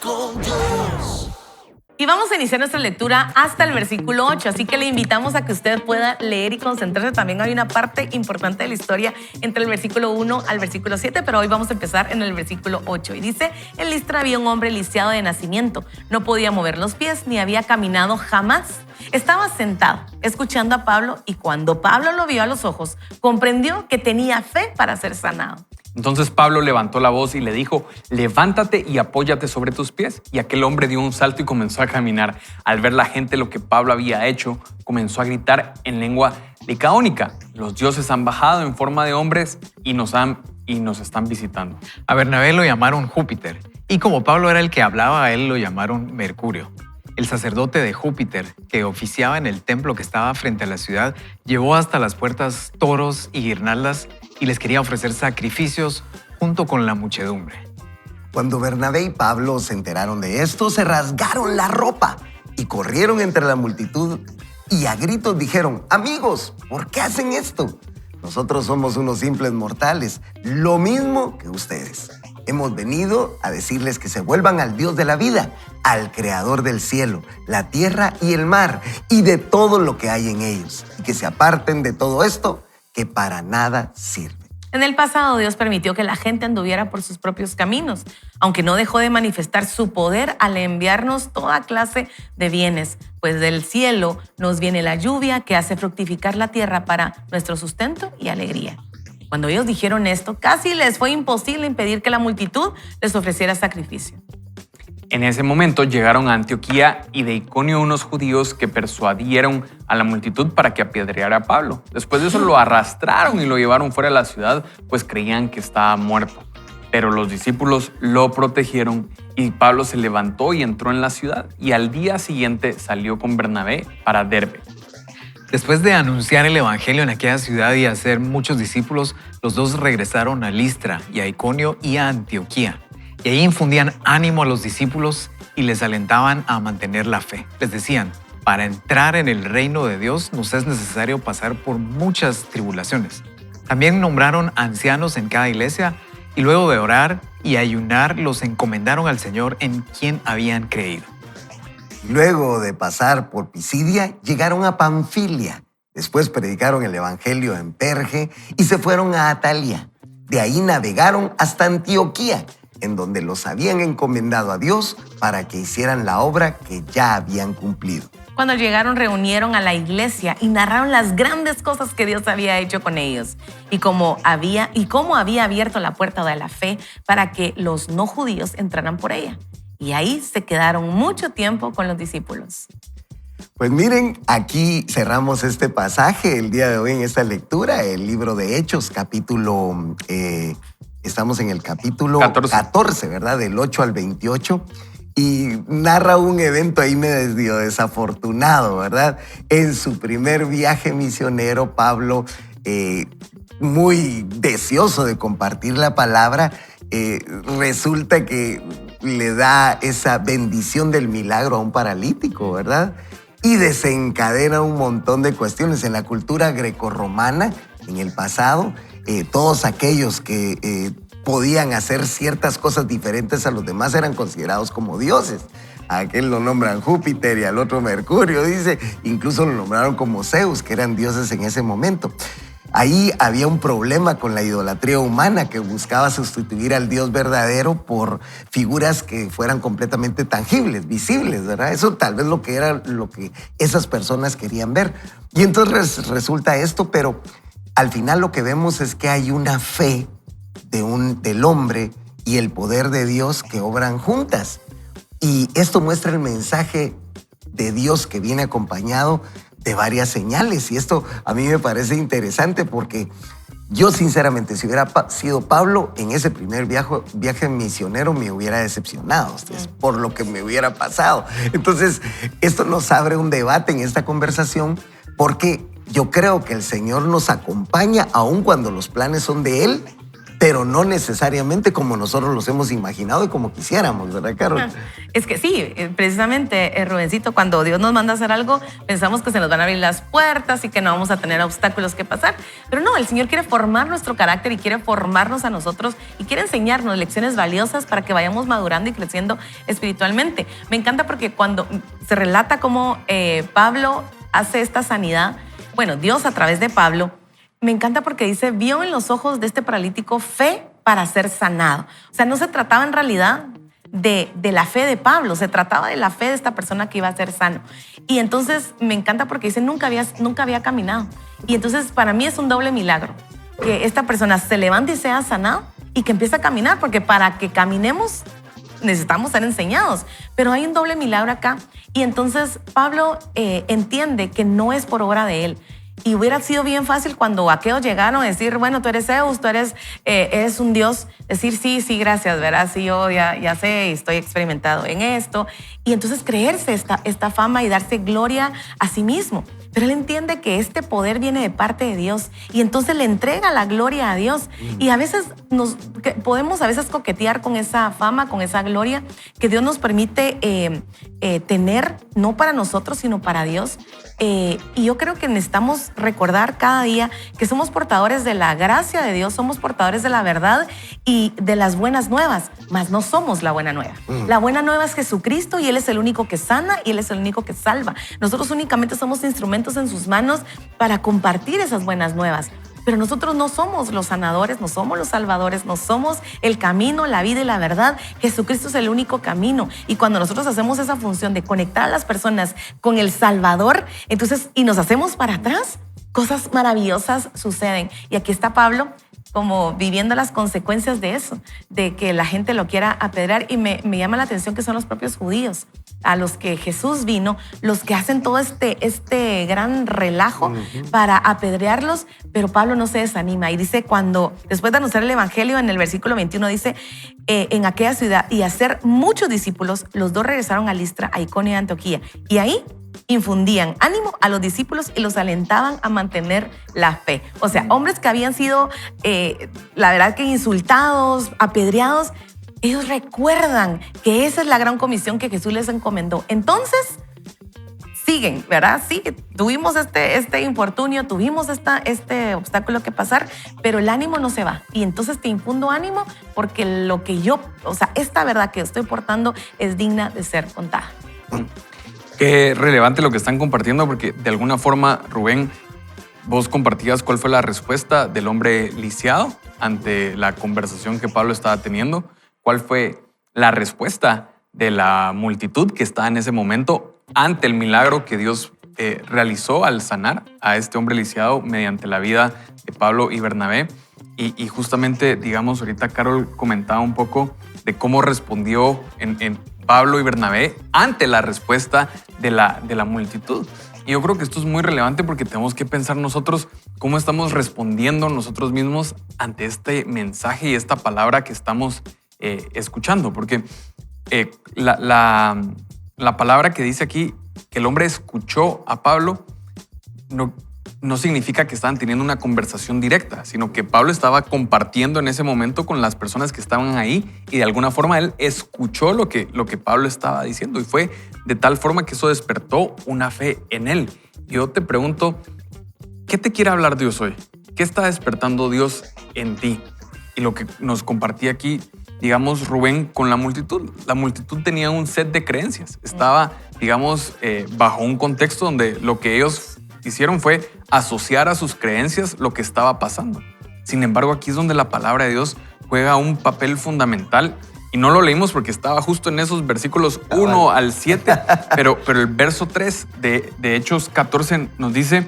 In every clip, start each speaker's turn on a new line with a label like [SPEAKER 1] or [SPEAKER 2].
[SPEAKER 1] con Dios.
[SPEAKER 2] Y vamos a iniciar nuestra lectura hasta el versículo 8, así que le invitamos a que usted pueda leer y concentrarse. También hay una parte importante de la historia entre el versículo 1 al versículo 7, pero hoy vamos a empezar en el versículo 8. Y dice, en Listra había un hombre lisiado de nacimiento, no podía mover los pies ni había caminado jamás. Estaba sentado, escuchando a Pablo, y cuando Pablo lo vio a los ojos, comprendió que tenía fe para ser sanado.
[SPEAKER 3] Entonces Pablo levantó la voz y le dijo, levántate y apóyate sobre tus pies. Y aquel hombre dio un salto y comenzó a caminar. Al ver la gente lo que Pablo había hecho, comenzó a gritar en lengua licaónica, los dioses han bajado en forma de hombres y nos están visitando.
[SPEAKER 4] A Bernabé lo llamaron Júpiter, y como Pablo era el que hablaba, a él lo llamaron Mercurio. El sacerdote de Júpiter, que oficiaba en el templo que estaba frente a la ciudad, llevó hasta las puertas toros y guirnaldas y les quería ofrecer sacrificios junto con la muchedumbre.
[SPEAKER 5] Cuando Bernabé y Pablo se enteraron de esto, se rasgaron la ropa y corrieron entre la multitud y a gritos dijeron, amigos, ¿por qué hacen esto? Nosotros somos unos simples mortales, lo mismo que ustedes. Hemos venido a decirles que se vuelvan al Dios de la vida, al Creador del cielo, la tierra y el mar, y de todo lo que hay en ellos, y que se aparten de todo esto que para nada sirve.
[SPEAKER 2] En el pasado, Dios permitió que la gente anduviera por sus propios caminos, aunque no dejó de manifestar su poder al enviarnos toda clase de bienes, pues del cielo nos viene la lluvia que hace fructificar la tierra para nuestro sustento y alegría. Cuando ellos dijeron esto, casi les fue imposible impedir que la multitud les ofreciera sacrificio.
[SPEAKER 3] En ese momento llegaron a Antioquía y de Iconio unos judíos que persuadieron a la multitud para que apedreara a Pablo. Después de eso lo arrastraron y lo llevaron fuera de la ciudad, pues creían que estaba muerto. Pero los discípulos lo protegieron y Pablo se levantó y entró en la ciudad y al día siguiente salió con Bernabé para Derbe.
[SPEAKER 4] Después de anunciar el evangelio en aquella ciudad y hacer muchos discípulos, los dos regresaron a Listra y a Iconio y a Antioquía. Y ahí infundían ánimo a los discípulos y les alentaban a mantener la fe. Les decían, para entrar en el reino de Dios nos es necesario pasar por muchas tribulaciones. También nombraron ancianos en cada iglesia y luego de orar y ayunar los encomendaron al Señor en quien habían creído.
[SPEAKER 5] Luego de pasar por Pisidia, llegaron a Panfilia. Después predicaron el evangelio en Perge y se fueron a Atalia. De ahí navegaron hasta Antioquía, en donde los habían encomendado a Dios para que hicieran la obra que ya habían cumplido.
[SPEAKER 2] Cuando llegaron, reunieron a la iglesia y narraron las grandes cosas que Dios había hecho con ellos y cómo había abierto la puerta de la fe para que los no judíos entraran por ella. Y ahí se quedaron mucho tiempo con los discípulos.
[SPEAKER 5] Pues miren, aquí cerramos este pasaje el día de hoy en esta lectura, el libro de Hechos, estamos en el capítulo 14, ¿verdad? Del 8 al 28. Y narra un evento ahí medio desafortunado, ¿verdad? En su primer viaje misionero, Pablo, muy deseoso de compartir la palabra, resulta que le da esa bendición del milagro a un paralítico, ¿verdad? Y desencadena un montón de cuestiones. En la cultura grecorromana, en el pasado, todos aquellos que podían hacer ciertas cosas diferentes a los demás eran considerados como dioses. A aquel lo nombran Júpiter y al otro Mercurio, dice. Incluso lo nombraron como Zeus, que eran dioses en ese momento. Ahí había un problema con la idolatría humana que buscaba sustituir al Dios verdadero por figuras que fueran completamente tangibles, visibles, ¿verdad? Eso tal vez era lo que esas personas querían ver. Y entonces resulta esto, pero al final lo que vemos es que hay una fe del hombre y el poder de Dios que obran juntas. Y esto muestra el mensaje de Dios que viene acompañado de varias señales. Y esto a mí me parece interesante porque yo sinceramente, si hubiera sido Pablo, en ese primer viaje misionero me hubiera decepcionado por lo que me hubiera pasado. Entonces, esto nos abre un debate en esta conversación porque yo creo que el Señor nos acompaña aun cuando los planes son de Él pero no necesariamente como nosotros los hemos imaginado y como quisiéramos, ¿verdad, Carol?
[SPEAKER 2] Es que sí, precisamente, Rubencito, cuando Dios nos manda a hacer algo, pensamos que se nos van a abrir las puertas y que no vamos a tener obstáculos que pasar. Pero no, el Señor quiere formar nuestro carácter y quiere formarnos a nosotros y quiere enseñarnos lecciones valiosas para que vayamos madurando y creciendo espiritualmente. Me encanta porque cuando se relata cómo Pablo hace esta sanidad, bueno, Dios a través de Pablo, me encanta porque dice, vio en los ojos de este paralítico fe para ser sanado. O sea, no se trataba en realidad de la fe de Pablo, se trataba de la fe de esta persona que iba a ser sano. Y entonces me encanta porque dice, nunca había caminado. Y entonces para mí es un doble milagro, que esta persona se levante y sea sanado y que empiece a caminar, porque para que caminemos necesitamos ser enseñados. Pero hay un doble milagro acá. Y entonces Pablo entiende que no es por obra de él. Y hubiera sido bien fácil cuando aquellos llegaron a decir, bueno, tú eres Zeus, tú eres un dios, decir sí, gracias, ¿verdad? Sí, yo ya sé, estoy experimentado en esto. Y entonces creerse esta fama y darse gloria a sí mismo. Pero él entiende que este poder viene de parte de Dios y entonces le entrega la gloria a Dios. Y a veces podemos coquetear con esa fama, con esa gloria que Dios nos permite tener, no para nosotros, sino para Dios. Y yo creo que necesitamos recordar cada día que somos portadores de la gracia de Dios, somos portadores de la verdad y de las buenas nuevas, mas no somos la buena nueva. La buena nueva es Jesucristo y Él es el único que sana y Él es el único que salva. Nosotros únicamente somos instrumentos en sus manos para compartir esas buenas nuevas. Pero nosotros no somos los sanadores, no somos los salvadores, no somos el camino, la vida y la verdad. Jesucristo es el único camino. Y cuando nosotros hacemos esa función de conectar a las personas con el Salvador, entonces, y nos hacemos para atrás, cosas maravillosas suceden. Y aquí está Pablo como viviendo las consecuencias de eso, de que la gente lo quiera apedrear. Y me llama la atención que son los propios judíos a los que Jesús vino, los que hacen todo este gran relajo para apedrearlos, pero Pablo no se desanima y dice después de anunciar el evangelio en el versículo 21 dice, en aquella ciudad y hacer muchos discípulos, los dos regresaron a Listra, a Iconio y a Antioquía y ahí infundían ánimo a los discípulos y los alentaban a mantener la fe. O sea, hombres que habían sido, la verdad que insultados, apedreados, ellos recuerdan que esa es la gran comisión que Jesús les encomendó. Entonces, siguen, ¿verdad? Sí, tuvimos este infortunio, tuvimos este obstáculo que pasar, pero el ánimo no se va. Y entonces te infundo ánimo porque esta verdad que estoy portando es digna de ser contada.
[SPEAKER 3] Qué relevante lo que están compartiendo, porque de alguna forma, Rubén, vos compartías cuál fue la respuesta del hombre lisiado ante la conversación que Pablo estaba teniendo. ¿Cuál fue la respuesta de la multitud que estaba en ese momento ante el milagro que Dios realizó al sanar a este hombre lisiado mediante la vida de Pablo y Bernabé? Y justamente, digamos, ahorita Carol comentaba un poco de cómo respondió en Pablo y Bernabé ante la respuesta de la multitud. Y yo creo que esto es muy relevante porque tenemos que pensar nosotros cómo estamos respondiendo nosotros mismos ante este mensaje y esta palabra que estamos escuchando. Porque la palabra que dice aquí que el hombre escuchó a Pablo no significa que estaban teniendo una conversación directa, sino que Pablo estaba compartiendo en ese momento con las personas que estaban ahí y de alguna forma él escuchó lo que Pablo estaba diciendo y fue de tal forma que eso despertó una fe en él. Yo te pregunto, ¿qué te quiere hablar Dios hoy? ¿Qué está despertando Dios en ti? Y lo que nos compartía aquí, digamos, Rubén, con la multitud. La multitud tenía un set de creencias. Estaba, digamos, bajo un contexto donde lo que ellos hicieron fue asociar a sus creencias lo que estaba pasando. Sin embargo, aquí es donde la palabra de Dios juega un papel fundamental. Y no lo leímos porque estaba justo en esos versículos 1 al 7, pero el verso 3 de Hechos 14 nos dice: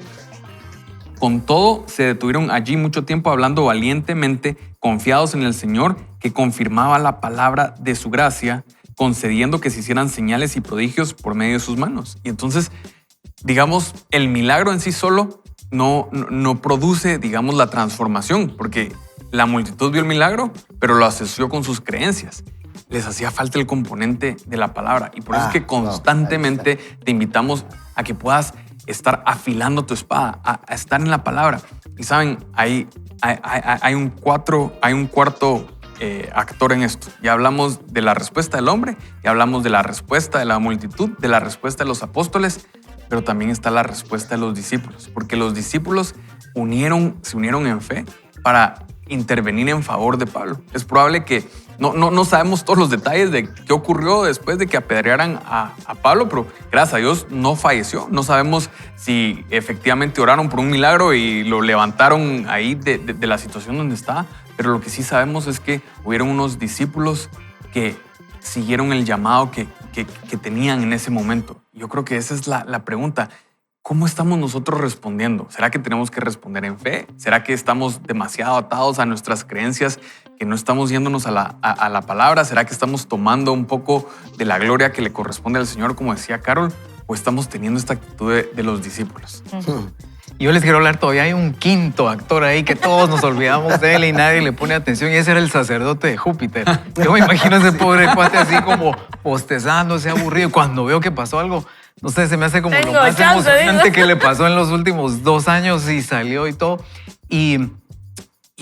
[SPEAKER 3] con todo, se detuvieron allí mucho tiempo hablando valientemente, confiados en el Señor, que confirmaba la palabra de su gracia, concediendo que se hicieran señales y prodigios por medio de sus manos. Y entonces, digamos, el milagro en sí solo no produce, digamos, la transformación, porque la multitud vio el milagro, pero lo asoció con sus creencias. Les hacía falta el componente de la palabra. Y por eso es que constantemente te invitamos a que puedas estar afilando tu espada, a estar en la palabra. Y saben, hay hay un cuarto actor en esto. Ya hablamos de la respuesta del hombre, ya hablamos de la respuesta de la multitud, de la respuesta de los apóstoles, pero también está la respuesta de los discípulos, porque los discípulos se unieron en fe para intervenir en favor de Pablo. Es probable que no sabemos todos los detalles de qué ocurrió después de que apedrearan a Pablo, pero gracias a Dios no falleció. No sabemos si efectivamente oraron por un milagro y lo levantaron ahí de la situación donde estaba, pero lo que sí sabemos es que hubieron unos discípulos que siguieron el llamado que tenían en ese momento. Yo creo que esa es la pregunta. ¿Cómo estamos nosotros respondiendo? ¿Será que tenemos que responder en fe? ¿Será que estamos demasiado atados a nuestras creencias, que no estamos yéndonos a la palabra? ¿Será que estamos tomando un poco de la gloria que le corresponde al Señor, como decía Carol? ¿O estamos teniendo esta actitud de los discípulos?
[SPEAKER 4] Yo les quiero hablar, todavía hay un quinto actor ahí que todos nos olvidamos de él y nadie le pone atención, y ese era el sacerdote de Júpiter. Yo me imagino a ese pobre cuate así como bostezándose, aburrido. Cuando veo que pasó algo, no sé, se me hace como lo más emocionante que le pasó en los últimos 2 años y salió y todo. Y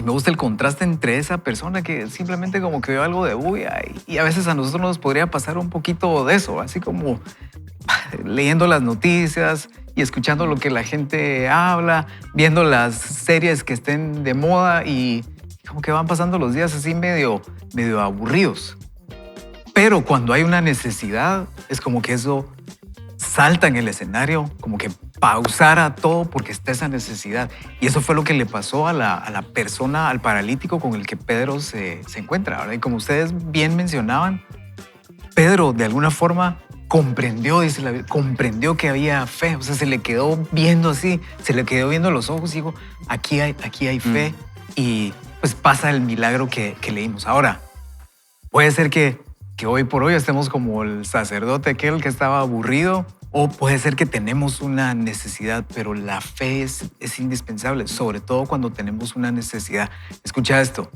[SPEAKER 4] me gusta el contraste entre esa persona que simplemente como que vio algo de bulla y a veces a nosotros nos podría pasar un poquito de eso, así como leyendo las noticias y escuchando lo que la gente habla, viendo las series que estén de moda y como que van pasando los días así medio aburridos. Pero cuando hay una necesidad, es como que eso salta en el escenario, como que pausara todo porque está esa necesidad. Y eso fue lo que le pasó a la persona, al paralítico con el que Pedro se encuentra, ¿verdad? Y como ustedes bien mencionaban, Pedro de alguna forma comprendió, dice la Biblia, comprendió que había fe. O sea, se le quedó viendo así, se le quedó viendo los ojos y dijo, aquí hay fe. Y pues pasa el milagro que leímos. Ahora, puede ser que hoy por hoy estemos como el sacerdote aquel que estaba aburrido, o puede ser que tenemos una necesidad, pero la fe es indispensable, sobre todo cuando tenemos una necesidad. Escucha esto,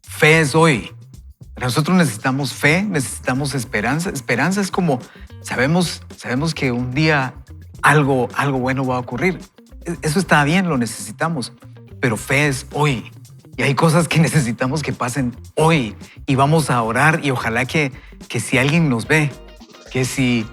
[SPEAKER 4] fe es hoy. Nosotros necesitamos fe, necesitamos esperanza. Esperanza es como, sabemos que un día algo bueno va a ocurrir. Eso está bien, lo necesitamos, pero fe es hoy. Y hay cosas que necesitamos que pasen hoy. Y vamos a orar y ojalá que si alguien nos ve, que si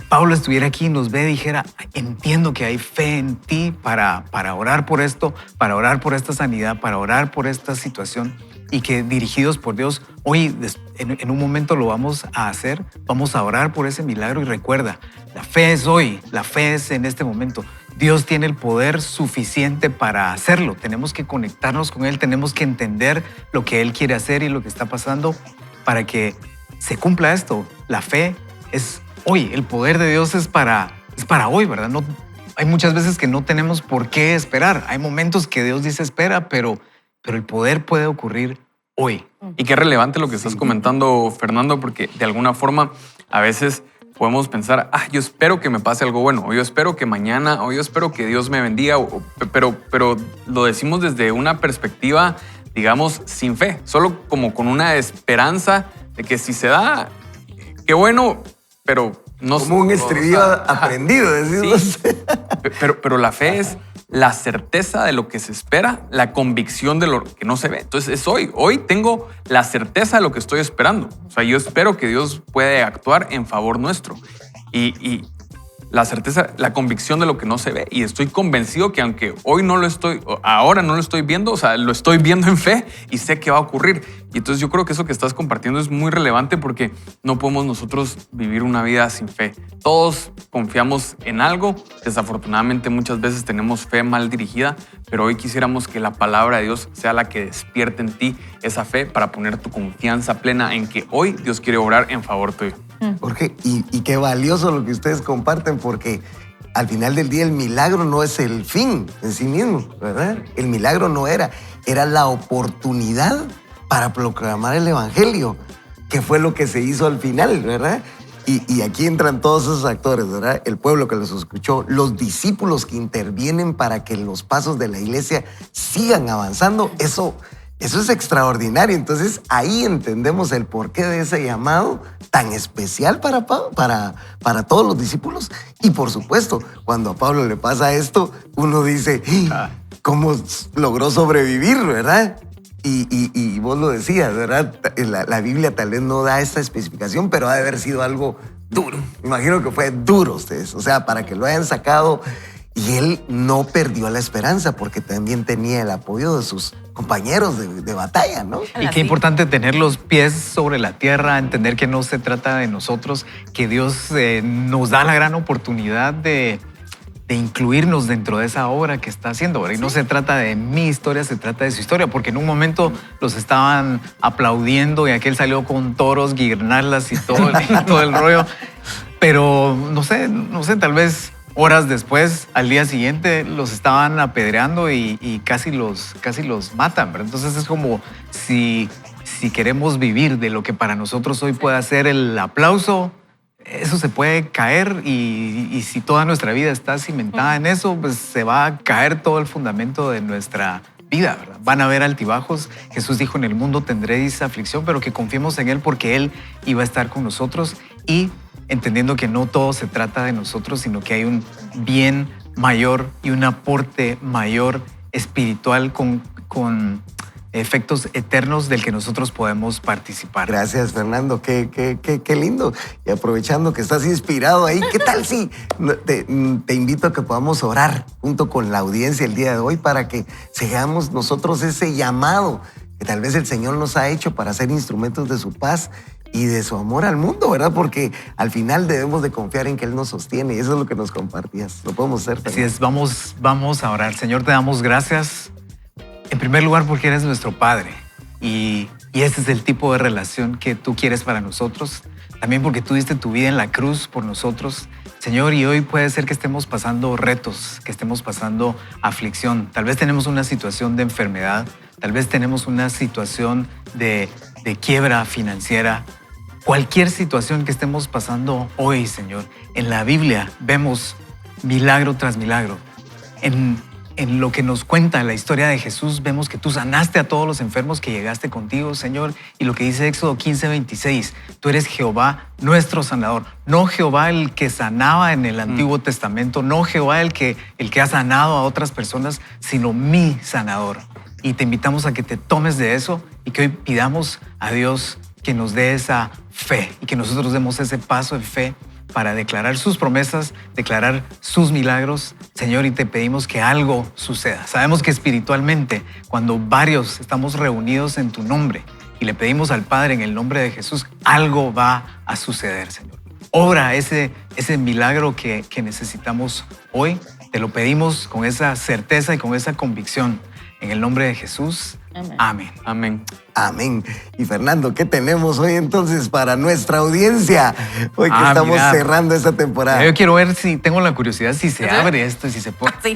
[SPEAKER 4] Pablo estuviera aquí y nos ve, dijera, entiendo que hay fe en ti para orar por esto, para orar por esta sanidad, para orar por esta situación. Y que dirigidos por Dios, hoy en un momento lo vamos a hacer, vamos a orar por ese milagro. Y recuerda, la fe es hoy, la fe es en este momento. Dios tiene el poder suficiente para hacerlo. Tenemos que conectarnos con Él, tenemos que entender lo que Él quiere hacer y lo que está pasando para que se cumpla esto. La fe es hoy, el poder de Dios es para hoy, ¿verdad? No, hay muchas veces que no tenemos por qué esperar. Hay momentos que Dios dice espera, pero el poder puede ocurrir hoy.
[SPEAKER 3] Y qué relevante lo que estás comentando, Fernando, porque de alguna forma a veces podemos pensar, yo espero que me pase algo bueno, o yo espero que mañana, o yo espero que Dios me bendiga, pero lo decimos desde una perspectiva, digamos, sin fe, solo como con una esperanza de que si se da, qué bueno, pero no...
[SPEAKER 5] Como un estribillo aprendido, decimos.
[SPEAKER 3] Sí, pero la fe es la certeza de lo que se espera, la convicción de lo que no se ve. Entonces es hoy. Hoy tengo la certeza de lo que estoy esperando. O sea, yo espero que Dios puede actuar en favor nuestro. Y la certeza, la convicción de lo que no se ve. Y estoy convencido que aunque ahora no lo estoy viendo, o sea, lo estoy viendo en fe y sé que va a ocurrir. Y entonces yo creo que eso que estás compartiendo es muy relevante porque no podemos nosotros vivir una vida sin fe. Todos confiamos en algo. Desafortunadamente muchas veces tenemos fe mal dirigida, pero hoy quisiéramos que la palabra de Dios sea la que despierte en ti esa fe para poner tu confianza plena en que hoy Dios quiere obrar en favor tuyo.
[SPEAKER 5] Jorge, y qué valioso lo que ustedes comparten, porque al final del día el milagro no es el fin en sí mismo, ¿verdad? El milagro no era la oportunidad para proclamar el evangelio, que fue lo que se hizo al final, ¿verdad? Y aquí entran todos esos actores, ¿verdad? El pueblo que los escuchó, los discípulos que intervienen para que los pasos de la iglesia sigan avanzando. Eso Eso es extraordinario. Entonces ahí entendemos el porqué de ese llamado tan especial para todos los discípulos. Y por supuesto, cuando a Pablo le pasa esto, uno dice, ¿cómo logró sobrevivir, verdad? Y vos lo decías, ¿verdad? La Biblia tal vez no da esta especificación, pero ha de haber sido algo duro. Me imagino que fue duro ustedes. O sea, para que lo hayan sacado. Y él no perdió la esperanza porque también tenía el apoyo de sus compañeros de batalla, ¿no?
[SPEAKER 4] Y qué importante tener los pies sobre la tierra, entender que no se trata de nosotros, que Dios nos da la gran oportunidad de incluirnos dentro de esa obra que está haciendo, ¿verdad? Y no se trata de mi historia, se trata de su historia, porque en un momento los estaban aplaudiendo y aquel salió con toros, guirnaldas y todo el rollo. Pero no sé, tal vez horas después, al día siguiente, los estaban apedreando y casi los matan, ¿verdad? Entonces es como si queremos vivir de lo que para nosotros hoy puede ser el aplauso, eso se puede caer y si toda nuestra vida está cimentada en eso, pues se va a caer todo el fundamento de nuestra vida, ¿verdad? Van a haber altibajos. Jesús dijo, en el mundo tendréis aflicción, pero que confiemos en Él porque Él iba a estar con nosotros y entendiendo que no todo se trata de nosotros, sino que hay un bien mayor y un aporte mayor espiritual con efectos eternos del que nosotros podemos participar.
[SPEAKER 5] Gracias, Fernando. Qué lindo. Y aprovechando que estás inspirado ahí, ¿qué tal si te invito a que podamos orar junto con la audiencia el día de hoy para que sigamos nosotros ese llamado que tal vez el Señor nos ha hecho para ser instrumentos de su paz y de su amor al mundo, ¿verdad? Porque al final debemos de confiar en que Él nos sostiene y eso es lo que nos compartías. Lo podemos hacer también.
[SPEAKER 4] Así es, vamos a orar. Señor, te damos gracias. En primer lugar, porque eres nuestro Padre y ese es el tipo de relación que tú quieres para nosotros. También porque tú diste tu vida en la cruz por nosotros, Señor, y hoy puede ser que estemos pasando retos, que estemos pasando aflicción. Tal vez tenemos una situación de enfermedad, tal vez tenemos una situación de quiebra financiera. Cualquier situación que estemos pasando hoy, Señor, en la Biblia vemos milagro tras milagro. En lo que nos cuenta la historia de Jesús, vemos que tú sanaste a todos los enfermos que llegaste contigo, Señor. Y lo que dice Éxodo 15:26, tú eres Jehová, nuestro sanador. No Jehová el que sanaba en el Antiguo Testamento, no Jehová el que ha sanado a otras personas, sino mi sanador. Y te invitamos a que te tomes de eso y que hoy pidamos a Dios que nos dé esa fe y que nosotros demos ese paso de fe para declarar sus promesas, declarar sus milagros, Señor, y te pedimos que algo suceda. Sabemos que espiritualmente, cuando varios estamos reunidos en tu nombre y le pedimos al Padre en el nombre de Jesús, algo va a suceder, Señor. Obra ese milagro que necesitamos hoy. Te lo pedimos con esa certeza y con esa convicción. En el nombre de Jesús. Amén.
[SPEAKER 3] Amén.
[SPEAKER 5] Amén. Y Fernando, ¿qué tenemos hoy entonces para nuestra audiencia? Hoy que estamos cerrando esta temporada.
[SPEAKER 4] Yo quiero ver si tengo la curiosidad si se abre esto, si se puede. Sí.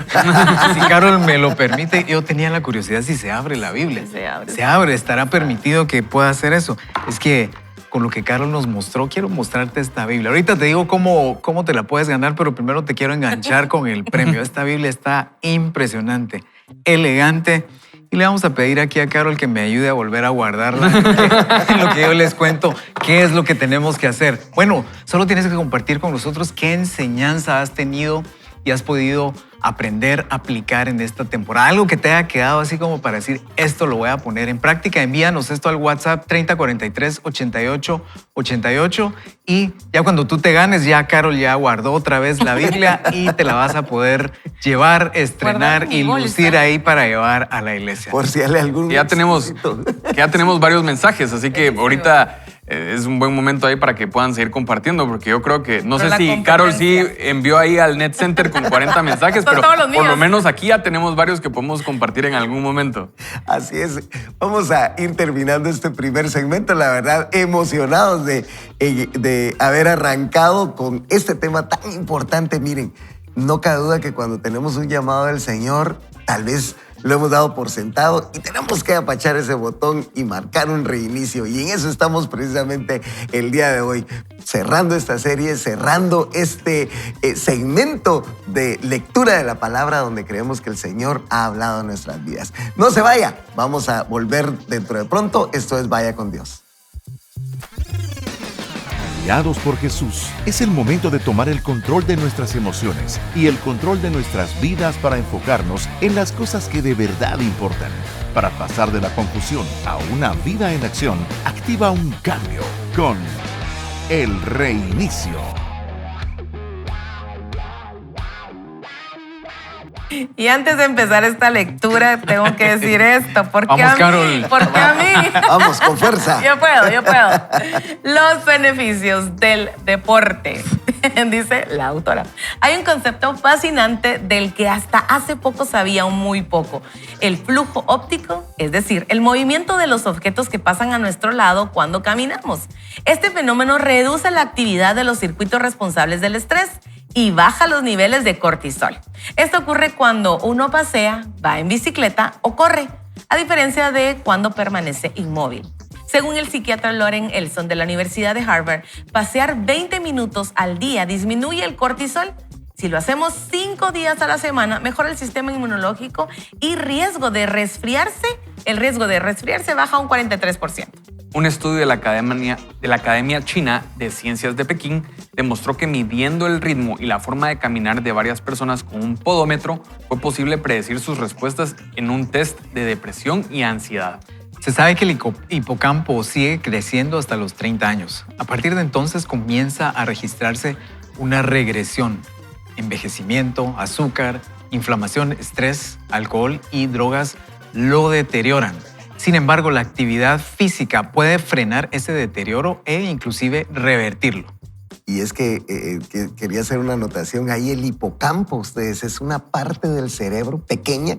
[SPEAKER 4] Si Carol me lo permite, yo tenía la curiosidad si se abre la Biblia. Se abre, estará permitido que pueda hacer eso. Es que con lo que Carol nos mostró, quiero mostrarte esta Biblia. Ahorita te digo cómo te la puedes ganar, pero primero te quiero enganchar con el premio. Esta Biblia está impresionante, elegante. Y le vamos a pedir aquí a Carol que me ayude a volver a guardarla en lo que yo les cuento qué es lo que tenemos que hacer. Bueno, solo tienes que compartir con nosotros qué enseñanza has tenido y has podido aprender, aplicar en esta temporada. Algo que te haya quedado así como para decir, esto lo voy a poner en práctica. Envíanos esto al WhatsApp 3043-8888 y ya cuando tú te ganes, ya Carol ya guardó otra vez la Biblia y te la vas a poder llevar, estrenar y lucir ahí para llevar a la iglesia.
[SPEAKER 5] Por si hay algún...
[SPEAKER 3] Ya tenemos varios mensajes, así que ahorita es un buen momento ahí para que puedan seguir compartiendo, porque yo creo que, no sé si Carol sí envió ahí al Net Center con 40 mensajes, pero por lo menos aquí ya tenemos varios que podemos compartir en algún momento.
[SPEAKER 5] Así es. Vamos a ir terminando este primer segmento, la verdad, emocionados de haber arrancado con este tema tan importante. Miren, no cabe duda que cuando tenemos un llamado del Señor, tal vez lo hemos dado por sentado y tenemos que apachar ese botón y marcar un reinicio. Y en eso estamos precisamente el día de hoy. cerrando esta serie, cerrando este segmento de lectura de la palabra donde creemos que el Señor ha hablado en nuestras vidas. No se vaya, vamos a volver dentro de pronto. Esto es Vaya con Dios.
[SPEAKER 1] Guiados por Jesús, es el momento de tomar el control de nuestras emociones y el control de nuestras vidas para enfocarnos en las cosas que de verdad importan. Para pasar de la confusión a una vida en acción, activa un cambio con el reinicio.
[SPEAKER 2] Y antes de empezar esta lectura, tengo que decir esto. ¿Por qué
[SPEAKER 3] Vamos,
[SPEAKER 2] a mí?
[SPEAKER 3] Carol.
[SPEAKER 2] ¿Por qué a mí?
[SPEAKER 5] Vamos, con fuerza.
[SPEAKER 2] Yo puedo. Los beneficios del deporte, dice la autora. Hay un concepto fascinante del que hasta hace poco sabía muy poco. El flujo óptico, es decir, el movimiento de los objetos que pasan a nuestro lado cuando caminamos. Este fenómeno reduce la actividad de los circuitos responsables del estrés y baja los niveles de cortisol. Esto ocurre cuando uno pasea, va en bicicleta o corre, a diferencia de cuando permanece inmóvil. Según el psiquiatra Loren Elson de la Universidad de Harvard, pasear 20 minutos al día disminuye el cortisol. Si lo hacemos 5 días a la semana, mejora el sistema inmunológico y el riesgo de resfriarse baja un 43%.
[SPEAKER 3] Un estudio de la Academia China de Ciencias de Pekín demostró que midiendo el ritmo y la forma de caminar de varias personas con un podómetro fue posible predecir sus respuestas en un test de depresión y ansiedad.
[SPEAKER 4] Se sabe que el hipocampo sigue creciendo hasta los 30 años. A partir de entonces comienza a registrarse una regresión. Envejecimiento, azúcar, inflamación, estrés, alcohol y drogas lo deterioran. Sin embargo, la actividad física puede frenar ese deterioro e inclusive revertirlo.
[SPEAKER 5] Y es que quería hacer una anotación. Ahí el hipocampo, ustedes, es una parte del cerebro pequeña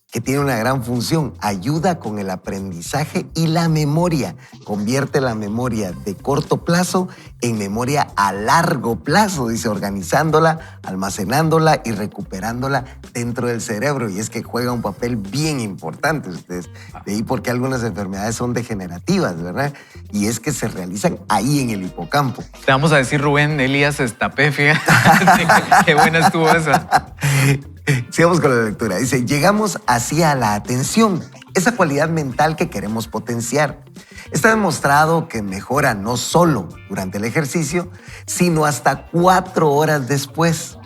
[SPEAKER 5] que tiene una gran función. Ayuda con el aprendizaje y la memoria. Convierte la memoria de corto plazo en memoria a largo plazo, dice, organizándola, almacenándola y recuperándola dentro del cerebro. Y es que juega un papel bien importante, ustedes. De ahí porque algunas enfermedades son degenerativas, ¿verdad? Y es que se realizan ahí en el hipocampo.
[SPEAKER 4] Te vamos a decir, Rubén Elías Estapé, fíjate. Qué buena estuvo esa.
[SPEAKER 5] Sigamos con la lectura. Dice, llegamos así a la atención, esa cualidad mental que queremos potenciar. Está demostrado que mejora no solo durante el ejercicio, sino hasta 4 horas después.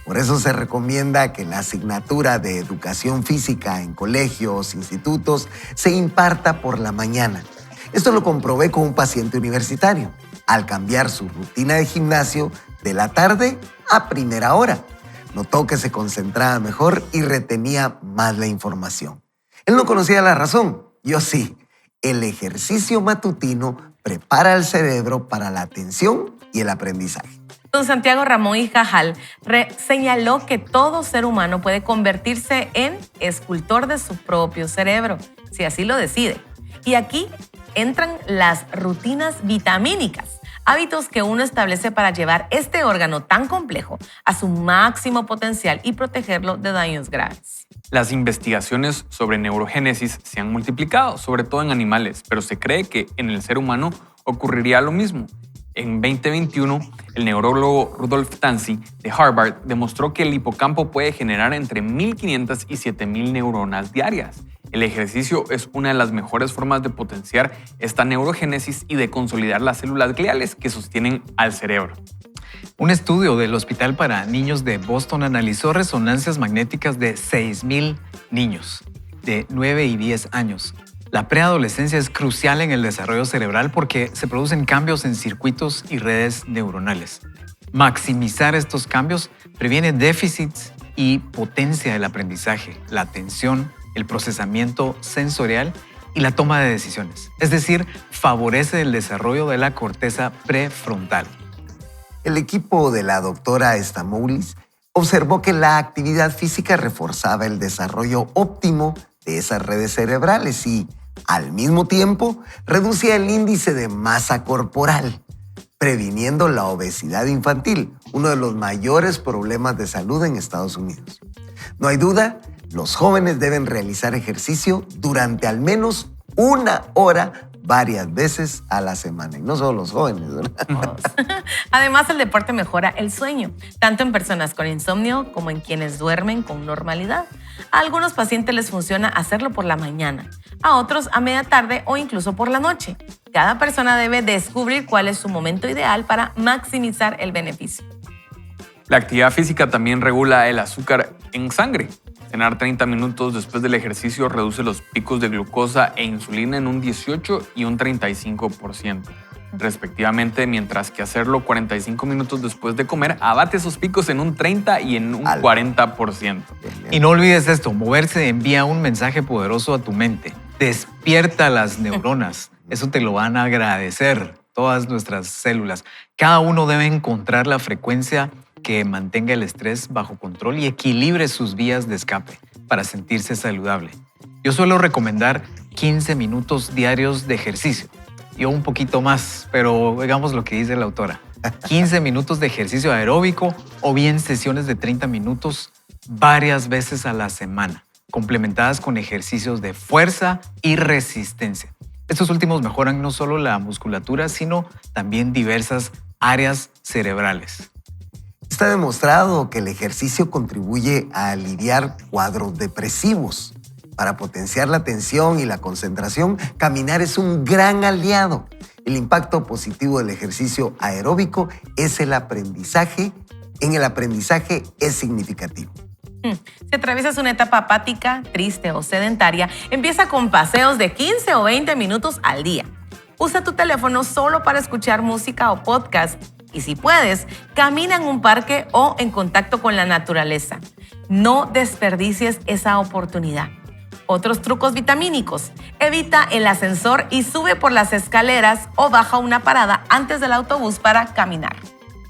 [SPEAKER 5] Por eso se recomienda que la asignatura de educación física en colegios, institutos, se imparta por la mañana. Esto lo comprobé con un paciente universitario, al cambiar su rutina de gimnasio de la tarde a primera hora. Notó que se concentraba mejor y retenía más la información. Él no conocía la razón, yo sí. El ejercicio matutino prepara el cerebro para la atención y el aprendizaje.
[SPEAKER 2] Don Santiago Ramón y Cajal señaló que todo ser humano puede convertirse en escultor de su propio cerebro, si así lo decide. Y aquí entran las rutinas vitamínicas, hábitos que uno establece para llevar este órgano tan complejo a su máximo potencial y protegerlo de daños graves.
[SPEAKER 3] Las investigaciones sobre neurogénesis se han multiplicado, sobre todo en animales, pero se cree que en el ser humano ocurriría lo mismo. En 2021, el neurólogo Rudolf Tanzi de Harvard demostró que el hipocampo puede generar entre 1.500 y 7.000 neuronas diarias. El ejercicio es una de las mejores formas de potenciar esta neurogénesis y de consolidar las células gliales que sostienen al cerebro.
[SPEAKER 4] Un estudio del Hospital para Niños de Boston analizó resonancias magnéticas de 6.000 niños de 9 y 10 años. La preadolescencia es crucial en el desarrollo cerebral porque se producen cambios en circuitos y redes neuronales. Maximizar estos cambios previene déficits y potencia el aprendizaje, la atención, el procesamiento sensorial y la toma de decisiones. Es decir, favorece el desarrollo de la corteza prefrontal.
[SPEAKER 5] El equipo de la doctora Stamoulis observó que la actividad física reforzaba el desarrollo óptimo de esas redes cerebrales y, al mismo tiempo, reducía el índice de masa corporal, previniendo la obesidad infantil, uno de los mayores problemas de salud en Estados Unidos. No hay duda, los jóvenes deben realizar ejercicio durante al menos 1 hora varias veces a la semana. Y no solo los jóvenes, ¿verdad?
[SPEAKER 2] Además, el deporte mejora el sueño, tanto en personas con insomnio como en quienes duermen con normalidad. A algunos pacientes les funciona hacerlo por la mañana, a otros a media tarde o incluso por la noche. Cada persona debe descubrir cuál es su momento ideal para maximizar el beneficio.
[SPEAKER 3] La actividad física también regula el azúcar en sangre. Cenar 30 minutos después del ejercicio reduce los picos de glucosa e insulina en un 18 y un 35%, respectivamente, mientras que hacerlo 45 minutos después de comer abate esos picos en un 30 y en un 40%.
[SPEAKER 4] Y no olvides esto, moverse envía un mensaje poderoso a tu mente. Despierta las neuronas. Eso te lo van a agradecer todas nuestras células. Cada uno debe encontrar la frecuencia que mantenga el estrés bajo control y equilibre sus vías de escape para sentirse saludable. Yo suelo recomendar 15 minutos diarios de ejercicio. Yo un poquito más, pero digamos lo que dice la autora. 15 minutos de ejercicio aeróbico o bien sesiones de 30 minutos varias veces a la semana, complementadas con ejercicios de fuerza y resistencia. Estos últimos mejoran no solo la musculatura, sino también diversas áreas cerebrales.
[SPEAKER 5] Está demostrado que el ejercicio contribuye a aliviar cuadros depresivos. Para potenciar la atención y la concentración, caminar es un gran aliado. El impacto positivo del ejercicio aeróbico es en el aprendizaje es significativo.
[SPEAKER 2] Si atraviesas una etapa apática, triste o sedentaria, empieza con paseos de 15 o 20 minutos al día. Usa tu teléfono solo para escuchar música o podcast. Y si puedes, camina en un parque o en contacto con la naturaleza. No desperdicies esa oportunidad. Otros trucos vitamínicos. Evita el ascensor y sube por las escaleras o baja una parada antes del autobús para caminar.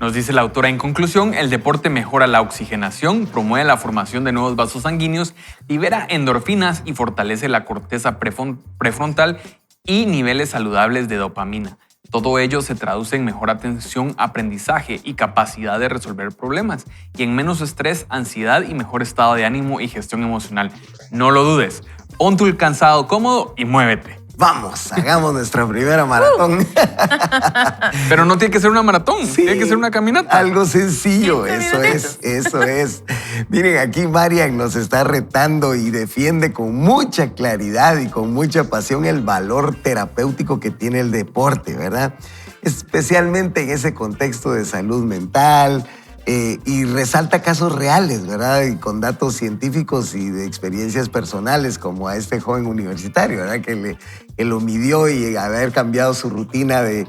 [SPEAKER 3] Nos dice la autora en conclusión, el deporte mejora la oxigenación, promueve la formación de nuevos vasos sanguíneos, libera endorfinas y fortalece la corteza prefrontal y niveles saludables de dopamina. Todo ello se traduce en mejor atención, aprendizaje y capacidad de resolver problemas, y en menos estrés, ansiedad y mejor estado de ánimo y gestión emocional. No lo dudes, pon tu calzado cómodo y muévete.
[SPEAKER 5] Vamos, hagamos nuestra primera maratón.
[SPEAKER 3] Pero no tiene que ser una maratón, sí, tiene que ser una caminata.
[SPEAKER 5] Algo sencillo, eso es. Miren, aquí Marian nos está retando y defiende con mucha claridad y con mucha pasión el valor terapéutico que tiene el deporte, ¿verdad? Especialmente en ese contexto de salud mental, y resalta casos reales, ¿verdad? Y con datos científicos y de experiencias personales, como a este joven universitario, ¿verdad? Que lo midió y haber cambiado su rutina de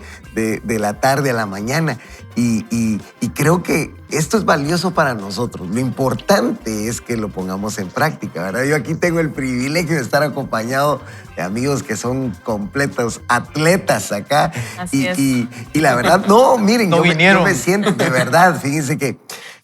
[SPEAKER 5] la tarde a la mañana. Y creo que esto es valioso para nosotros. Lo importante es que lo pongamos en práctica, ¿verdad? Yo aquí tengo el privilegio de estar acompañado de amigos que son completos atletas acá.
[SPEAKER 2] Así es.
[SPEAKER 5] Y la verdad, no, miren,
[SPEAKER 4] no
[SPEAKER 5] yo me siento de verdad, fíjense que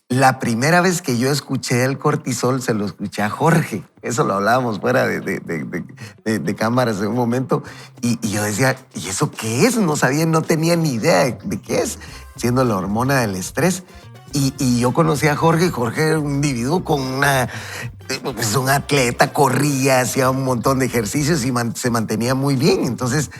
[SPEAKER 5] la primera vez que yo escuché el cortisol se lo escuché a Jorge. Eso lo hablábamos fuera de cámaras en un momento. Y yo decía, ¿y eso qué es? No sabía, no tenía ni idea de qué es, siendo la hormona del estrés. Y yo conocí a Jorge, y Jorge era un individuo con pues un atleta, corría, hacía un montón de ejercicios y se mantenía muy bien. Entonces,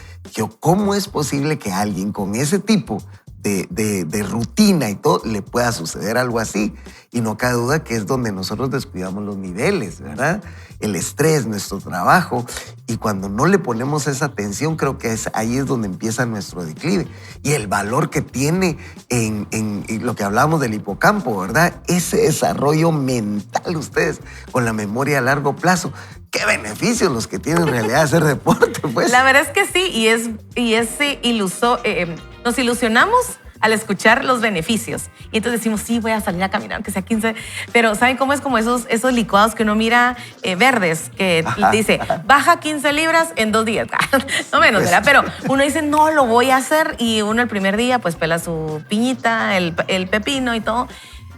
[SPEAKER 5] ¿cómo es posible que a alguien con ese tipo de rutina y todo le pueda suceder algo así? Y no cabe duda que es donde nosotros descuidamos los niveles, ¿verdad? El estrés, nuestro trabajo. Y cuando no le ponemos esa atención, creo que ahí es donde empieza nuestro declive. Y el valor que tiene en lo que hablábamos del hipocampo, ¿verdad? Ese desarrollo mental, ustedes, con la memoria a largo plazo. ¡Qué beneficios los que tienen en realidad hacer deporte, pues!
[SPEAKER 2] La verdad es que sí, nos ilusionamos al escuchar los beneficios. Y entonces decimos, sí, voy a salir a caminar, aunque sea 15. Pero ¿saben cómo es? Como esos licuados que uno mira verdes, que dice, baja 15 libras en 2 días. No menos, ¿verdad? Pero uno dice, no, lo voy a hacer. Y uno el primer día, pues, pela su piñita, el pepino y todo.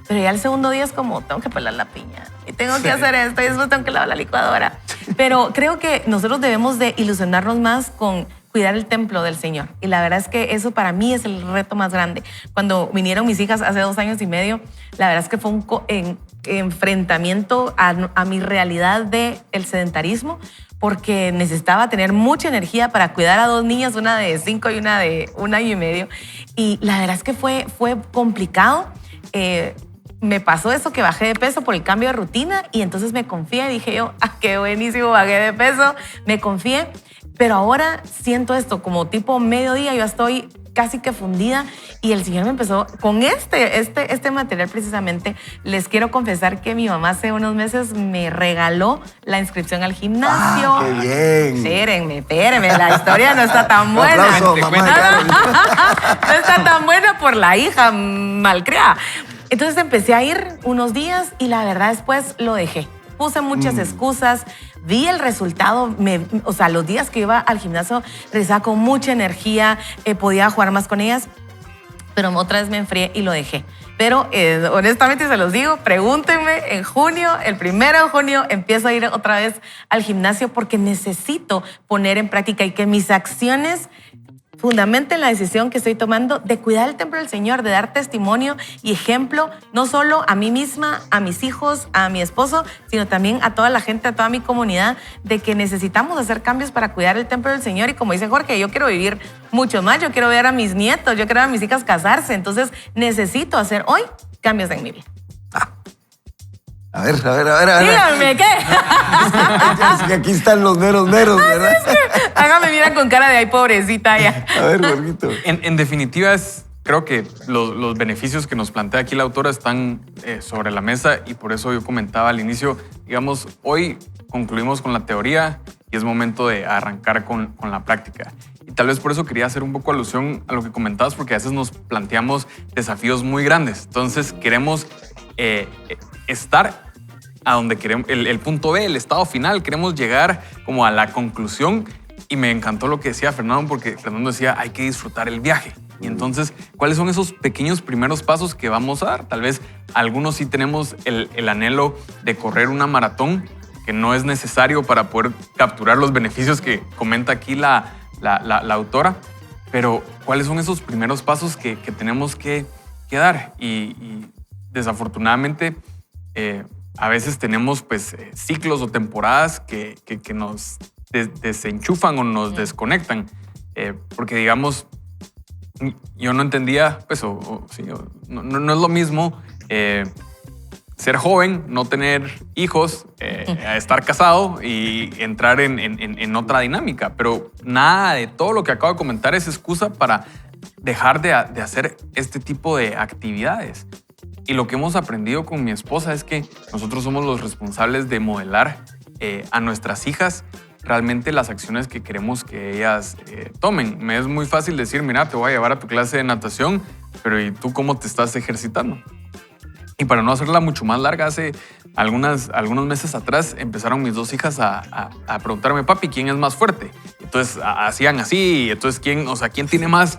[SPEAKER 2] Pero ya el segundo día es como, tengo que pelar la piña. Y tengo que hacer esto, y después tengo que lavar la licuadora. Pero creo que nosotros debemos de ilusionarnos más con cuidar el templo del Señor. Y la verdad es que eso para mí es el reto más grande. Cuando vinieron mis hijas hace 2 años y medio, la verdad es que fue un enfrentamiento a mi realidad del sedentarismo, porque necesitaba tener mucha energía para cuidar a 2 niñas, una de 5 y una de 1 año y medio. Y la verdad es que fue complicado. Me pasó eso, que bajé de peso por el cambio de rutina, y entonces me confié y dije yo, qué buenísimo, bajé de peso, me confié. Pero ahora siento esto, como tipo mediodía, yo estoy casi que fundida, y el Señor me empezó con este material precisamente. Les quiero confesar que mi mamá hace unos meses me regaló la inscripción al gimnasio.
[SPEAKER 5] ¡Qué bien!
[SPEAKER 2] Espérenme, la historia no está tan buena.
[SPEAKER 5] Aplauso, mamá.
[SPEAKER 2] No está tan buena por la hija malcriada. Entonces empecé a ir unos días y la verdad después lo dejé. Puse muchas excusas, vi el resultado, o sea, los días que iba al gimnasio regresaba con mucha energía, podía jugar más con ellas, pero otra vez me enfrié y lo dejé. Pero honestamente se los digo, pregúntenme en junio, el 1 de junio, empiezo a ir otra vez al gimnasio porque necesito poner en práctica y que mis acciones fundamenten la decisión que estoy tomando de cuidar el templo del Señor, de dar testimonio y ejemplo, no solo a mí misma, a mis hijos, a mi esposo, sino también a toda la gente, a toda mi comunidad, de que necesitamos hacer cambios para cuidar el templo del Señor. Y como dice Jorge, yo quiero vivir mucho más, yo quiero ver a mis nietos, yo quiero ver a mis hijas casarse, entonces necesito hacer hoy cambios en mi vida.
[SPEAKER 5] A ver.
[SPEAKER 2] Díganme, ¿qué?
[SPEAKER 5] Es que aquí están los meros, ¿verdad?
[SPEAKER 2] Hágame mirar con cara de ay, pobrecita ya.
[SPEAKER 5] A ver, Jorgito.
[SPEAKER 3] En definitiva, creo que los beneficios que nos plantea aquí la autora están sobre la mesa, y por eso yo comentaba al inicio, digamos, hoy concluimos con la teoría y es momento de arrancar con la práctica. Y tal vez por eso quería hacer un poco alusión a lo que comentabas, porque a veces nos planteamos desafíos muy grandes. Entonces queremos estar a donde queremos, el punto B, el estado final, queremos llegar como a la conclusión. Y me encantó lo que decía Fernando, porque Fernando decía, hay que disfrutar el viaje. Y entonces, ¿cuáles son esos pequeños primeros pasos que vamos a dar? Tal vez algunos sí tenemos el anhelo de correr una maratón, que no es necesario para poder capturar los beneficios que comenta aquí la autora. Pero, ¿cuáles son esos primeros pasos que tenemos que dar? Y desafortunadamente, a veces tenemos pues ciclos o temporadas que nos desenchufan o nos desconectan. Porque digamos, yo no entendía, pues, no es lo mismo ser joven, no tener hijos, estar casado y entrar en otra dinámica. Pero nada de todo lo que acabo de comentar es excusa para dejar de hacer este tipo de actividades. Y lo que hemos aprendido con mi esposa es que nosotros somos los responsables de modelar a nuestras hijas realmente las acciones que queremos que ellas tomen. Me es muy fácil decir, mira, te voy a llevar a tu clase de natación, pero ¿y tú cómo te estás ejercitando? Y para no hacerla mucho más larga, hace algunos meses atrás empezaron mis 2 hijas a preguntarme, papi, ¿quién es más fuerte? Entonces hacían así, entonces ¿quién tiene más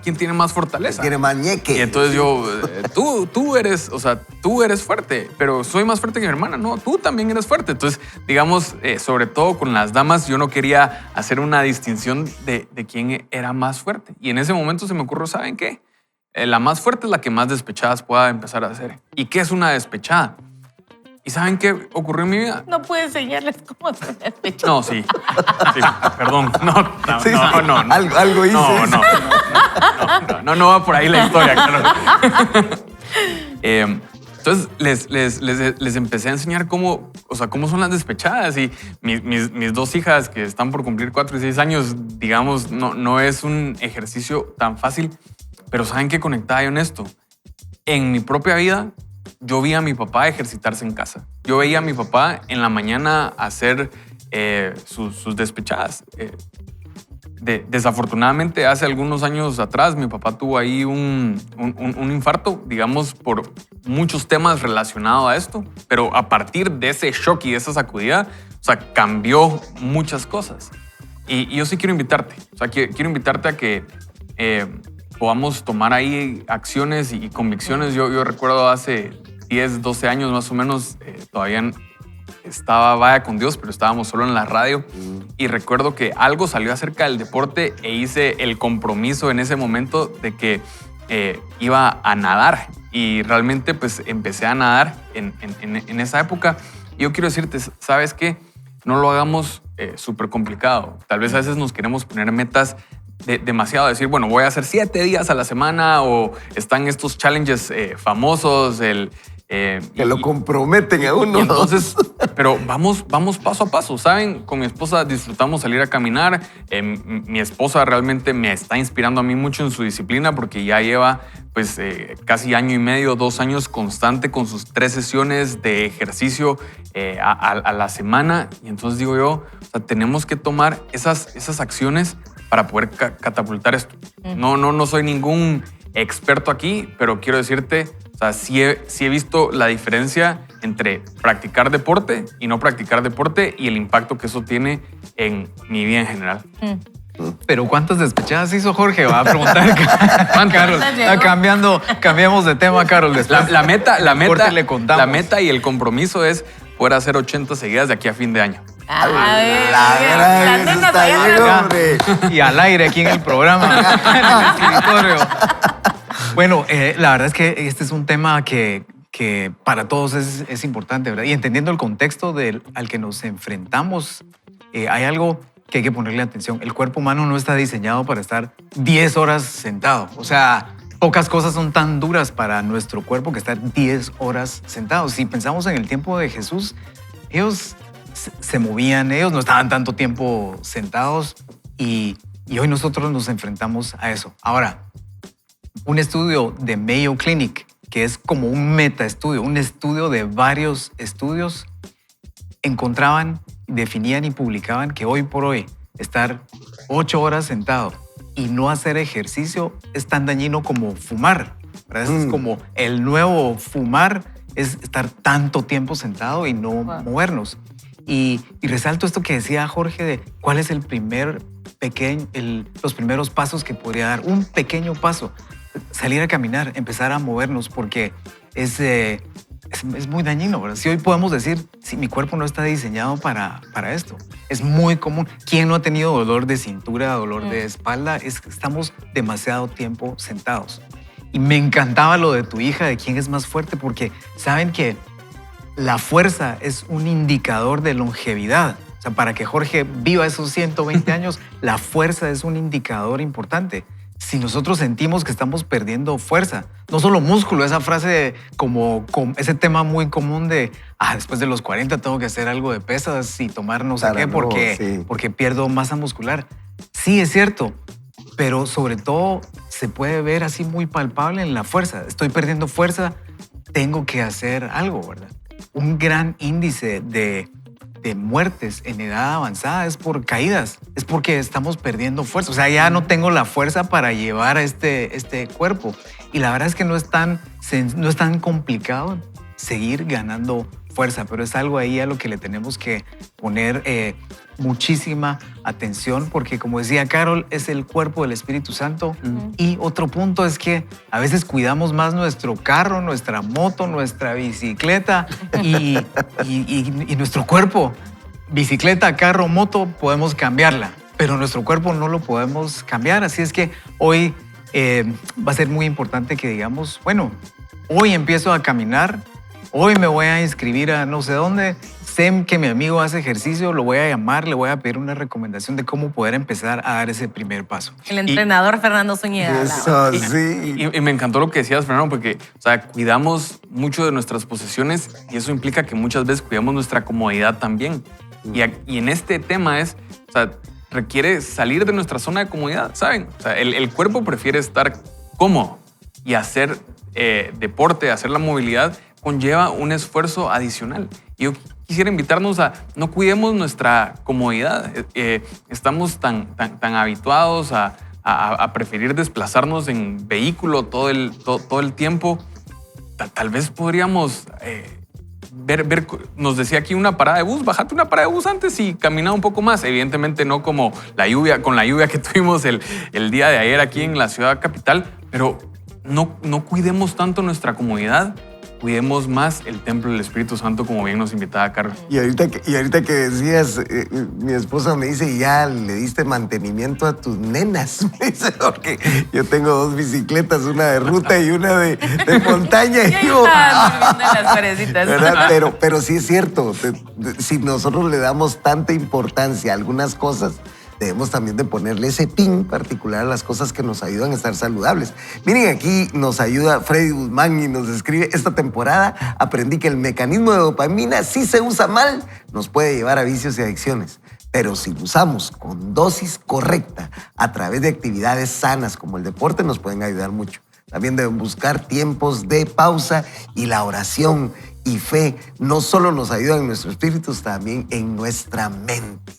[SPEAKER 3] fortaleza?
[SPEAKER 5] ¿Quién tiene más ñeque?
[SPEAKER 3] Y entonces yo, tú eres fuerte, pero soy más fuerte que mi hermana. No, tú también eres fuerte. Entonces, digamos, sobre todo con las damas, yo no quería hacer una distinción de quién era más fuerte. Y en ese momento se me ocurrió, ¿saben qué? La más fuerte es la que más despechadas pueda empezar a hacer. ¿Y qué es una despechada? ¿Y saben qué ocurrió en mi vida?
[SPEAKER 2] No puedo enseñarles cómo se despecha.
[SPEAKER 3] No, sí, perdón. No.
[SPEAKER 5] Algo hice.
[SPEAKER 3] No va por ahí la historia, claro. Entonces les empecé a enseñar cómo son las despechadas, y mis 2 hijas que están por cumplir 4 y 6 años, digamos, no es un ejercicio tan fácil, pero ¿saben qué conectaba yo en esto? En mi propia vida, yo vi a mi papá ejercitarse en casa. Yo veía a mi papá en la mañana hacer sus despechadas. Desafortunadamente, hace algunos años atrás, mi papá tuvo ahí un infarto, digamos, por muchos temas relacionados a esto. Pero a partir de ese shock y de esa sacudida, cambió muchas cosas. Y yo sí quiero invitarte. Quiero invitarte a que podamos tomar ahí acciones y convicciones. Yo recuerdo hace 10, 12 años más o menos, todavía estaba Vaya con Dios, pero estábamos solo en la radio. Y recuerdo que algo salió acerca del deporte e hice el compromiso en ese momento de que iba a nadar. Y realmente pues empecé a nadar en esa época. Y yo quiero decirte, ¿sabes qué? No lo hagamos súper complicado. Tal vez a veces nos queremos poner metas demasiado, decir, bueno, voy a hacer 7 días a la semana, o están estos challenges famosos,
[SPEAKER 5] que lo comprometen a uno.
[SPEAKER 3] Entonces, pero vamos paso a paso, ¿saben? Con mi esposa disfrutamos salir a caminar. Mi esposa realmente me está inspirando a mí mucho en su disciplina, porque ya lleva pues casi 1 año y medio, 2 años constante con sus 3 sesiones de ejercicio a la semana. Y entonces digo yo, o sea, tenemos que tomar esas acciones para poder catapultar esto. No soy ningún experto aquí, pero quiero decirte, o sea, sí he visto la diferencia entre practicar deporte y no practicar deporte, y el impacto que eso tiene en mi vida en general.
[SPEAKER 4] Pero ¿cuántas despechadas hizo Jorge? Va a preguntar Carol. Cambiamos de tema, Carol. Después,
[SPEAKER 3] la meta y el compromiso es poder hacer 80 seguidas de aquí a fin de año.
[SPEAKER 4] Y al aire aquí en el programa, en el escritorio. Bueno, la verdad es que este es un tema que para todos es importante, ¿verdad? Y entendiendo el contexto al que nos enfrentamos, hay algo que hay que ponerle atención. El cuerpo humano no está diseñado para estar 10 horas sentado. O sea, pocas cosas son tan duras para nuestro cuerpo que estar 10 horas sentados. Si pensamos en el tiempo de Jesús, ellos se movían, ellos no estaban tanto tiempo sentados, y hoy nosotros nos enfrentamos a eso. Ahora, un estudio de Mayo Clinic, que es como un metaestudio, un estudio de varios estudios, encontraban, definían y publicaban que hoy por hoy estar 8 horas sentado y no hacer ejercicio es tan dañino como fumar, ¿verdad? Es como el nuevo fumar, es estar tanto tiempo sentado y no movernos. Y resalto esto que decía Jorge de cuál es los primeros pasos que podría dar. Un pequeño paso, salir a caminar, empezar a movernos, porque es muy dañino, ¿verdad? Si hoy podemos decir, si mi cuerpo no está diseñado para esto, es muy común. ¿Quién no ha tenido dolor de cintura, dolor de espalda? Estamos demasiado tiempo sentados. Y me encantaba lo de tu hija, de quién es más fuerte, porque saben que la fuerza es un indicador de longevidad. O sea, para que Jorge viva esos 120 años, la fuerza es un indicador importante. Si nosotros sentimos que estamos perdiendo fuerza, no solo músculo, esa frase como ese tema muy común de después de los 40 tengo que hacer algo de pesas y tomar no sé qué porque pierdo masa muscular. Sí, es cierto, pero sobre todo se puede ver así muy palpable en la fuerza. Estoy perdiendo fuerza, tengo que hacer algo, ¿verdad? Un gran índice de muertes en edad avanzada es por caídas, es porque estamos perdiendo fuerza. O sea, ya no tengo la fuerza para llevar este cuerpo. Y la verdad es que no es tan complicado seguir ganando fuerza, pero es algo ahí a lo que le tenemos que poner muchísima atención, porque como decía Carol, es el cuerpo del Espíritu Santo. Y otro punto es que a veces cuidamos más nuestro carro, nuestra moto, nuestra bicicleta y nuestro cuerpo. Bicicleta, carro, moto, podemos cambiarla, pero nuestro cuerpo no lo podemos cambiar. Así es que hoy va a ser muy importante que digamos, bueno, hoy empiezo a caminar, hoy me voy a inscribir a no sé dónde, sé que mi amigo hace ejercicio, lo voy a llamar, le voy a pedir una recomendación de cómo poder empezar a dar ese primer paso.
[SPEAKER 2] El entrenador Fernando Zúñiga.
[SPEAKER 5] Eso sí.
[SPEAKER 3] Y me encantó lo que decías, Fernando, porque o sea, cuidamos mucho de nuestras posesiones, y eso implica que muchas veces cuidamos nuestra comodidad también. Y en este tema o sea, requiere salir de nuestra zona de comodidad, ¿saben? O sea, el cuerpo prefiere estar cómodo, y hacer deporte, hacer la movilidad conlleva un esfuerzo adicional. Y yo quisiera invitarnos a no cuidemos nuestra comodidad. Estamos tan habituados a preferir desplazarnos en vehículo todo el tiempo. Tal vez podríamos ver, nos decía aquí una parada de bus, bajate una parada de bus antes y camina un poco más. Evidentemente no como con la lluvia que tuvimos el día de ayer aquí en la ciudad capital, pero no cuidemos tanto nuestra comodidad cuidemos más el templo del Espíritu Santo, como bien nos invitaba Carlos.
[SPEAKER 5] Y ahorita que decías, mi esposa me dice, ya le diste mantenimiento a tus nenas. Me dice, porque yo tengo 2 bicicletas, una de ruta y una de montaña.
[SPEAKER 2] Y
[SPEAKER 5] digo,
[SPEAKER 2] las parecitas.
[SPEAKER 5] Pero sí es cierto, si nosotros le damos tanta importancia a algunas cosas, debemos también de ponerle ese pin particular a las cosas que nos ayudan a estar saludables. Miren, aquí nos ayuda Freddy Guzmán y nos escribe, esta temporada aprendí que el mecanismo de dopamina, si se usa mal, nos puede llevar a vicios y adicciones. Pero si usamos con dosis correcta a través de actividades sanas como el deporte, nos pueden ayudar mucho. También deben buscar tiempos de pausa y la oración y fe no solo nos ayudan en nuestro espíritu, también en nuestra mente.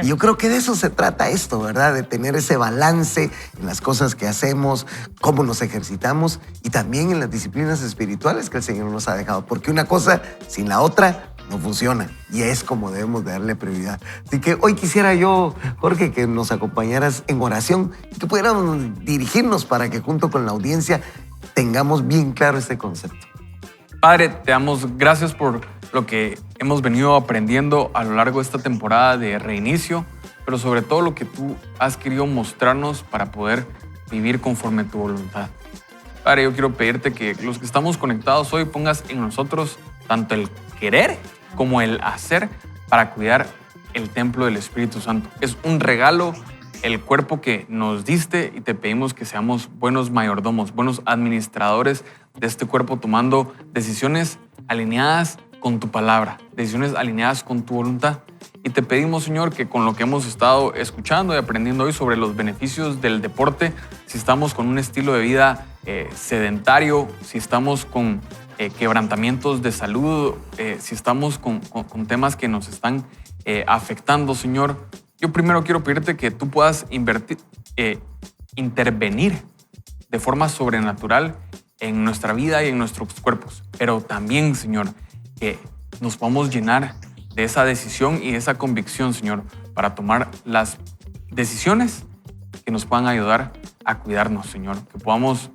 [SPEAKER 5] Y yo creo que de eso se trata esto, ¿verdad? De tener ese balance en las cosas que hacemos, cómo nos ejercitamos y también en las disciplinas espirituales que el Señor nos ha dejado. Porque una cosa sin la otra no funciona y es como debemos de darle prioridad. Así que hoy quisiera yo, Jorge, que nos acompañaras en oración y que pudiéramos dirigirnos para que junto con la audiencia tengamos bien claro este concepto.
[SPEAKER 3] Padre, te damos gracias por lo que hemos venido aprendiendo a lo largo de esta temporada de reinicio, pero sobre todo lo que tú has querido mostrarnos para poder vivir conforme a tu voluntad. Padre, yo quiero pedirte que los que estamos conectados hoy pongas en nosotros tanto el querer como el hacer para cuidar el templo del Espíritu Santo. Es un regalo el cuerpo que nos diste y te pedimos que seamos buenos mayordomos, buenos administradores de este cuerpo, tomando decisiones alineadas con tu palabra, decisiones alineadas con tu voluntad. Y te pedimos, Señor, que con lo que hemos estado escuchando y aprendiendo hoy sobre los beneficios del deporte, si estamos con un estilo de vida sedentario, si estamos con quebrantamientos de salud, si estamos con temas que nos están afectando, Señor, yo primero quiero pedirte que tú puedas intervenir de forma sobrenatural en nuestra vida y en nuestros cuerpos. Pero también, Señor, que nos podamos llenar de esa decisión y de esa convicción, Señor, para tomar las decisiones que nos puedan ayudar a cuidarnos, Señor. Que podamos,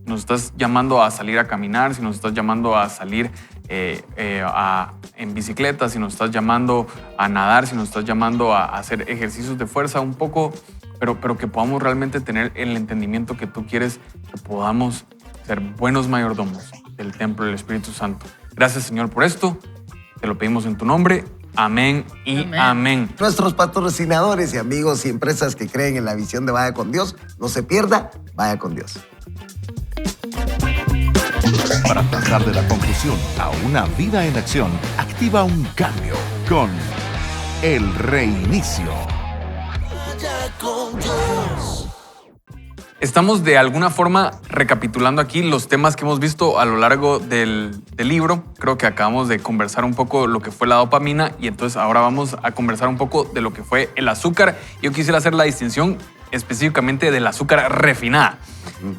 [SPEAKER 3] nos estás llamando a salir a caminar, si nos estás llamando a salir en bicicleta, si nos estás llamando a nadar, si nos estás llamando a hacer ejercicios de fuerza un poco, pero que podamos realmente tener el entendimiento que tú quieres, que podamos ser buenos mayordomos del templo del Espíritu Santo. Gracias, Señor, por esto. Te lo pedimos en tu nombre. Amén y amén.
[SPEAKER 5] Nuestros patrocinadores y amigos y empresas que creen en la visión de Vaya con Dios, no se pierda, Vaya con Dios.
[SPEAKER 1] Para pasar de la confusión a una vida en acción, activa un cambio con el reinicio.
[SPEAKER 3] Estamos de alguna forma recapitulando aquí los temas que hemos visto a lo largo del libro. Creo que acabamos de conversar un poco lo que fue la dopamina y entonces ahora vamos a conversar un poco de lo que fue el azúcar. Yo quisiera hacer la distinción específicamente del azúcar refinada.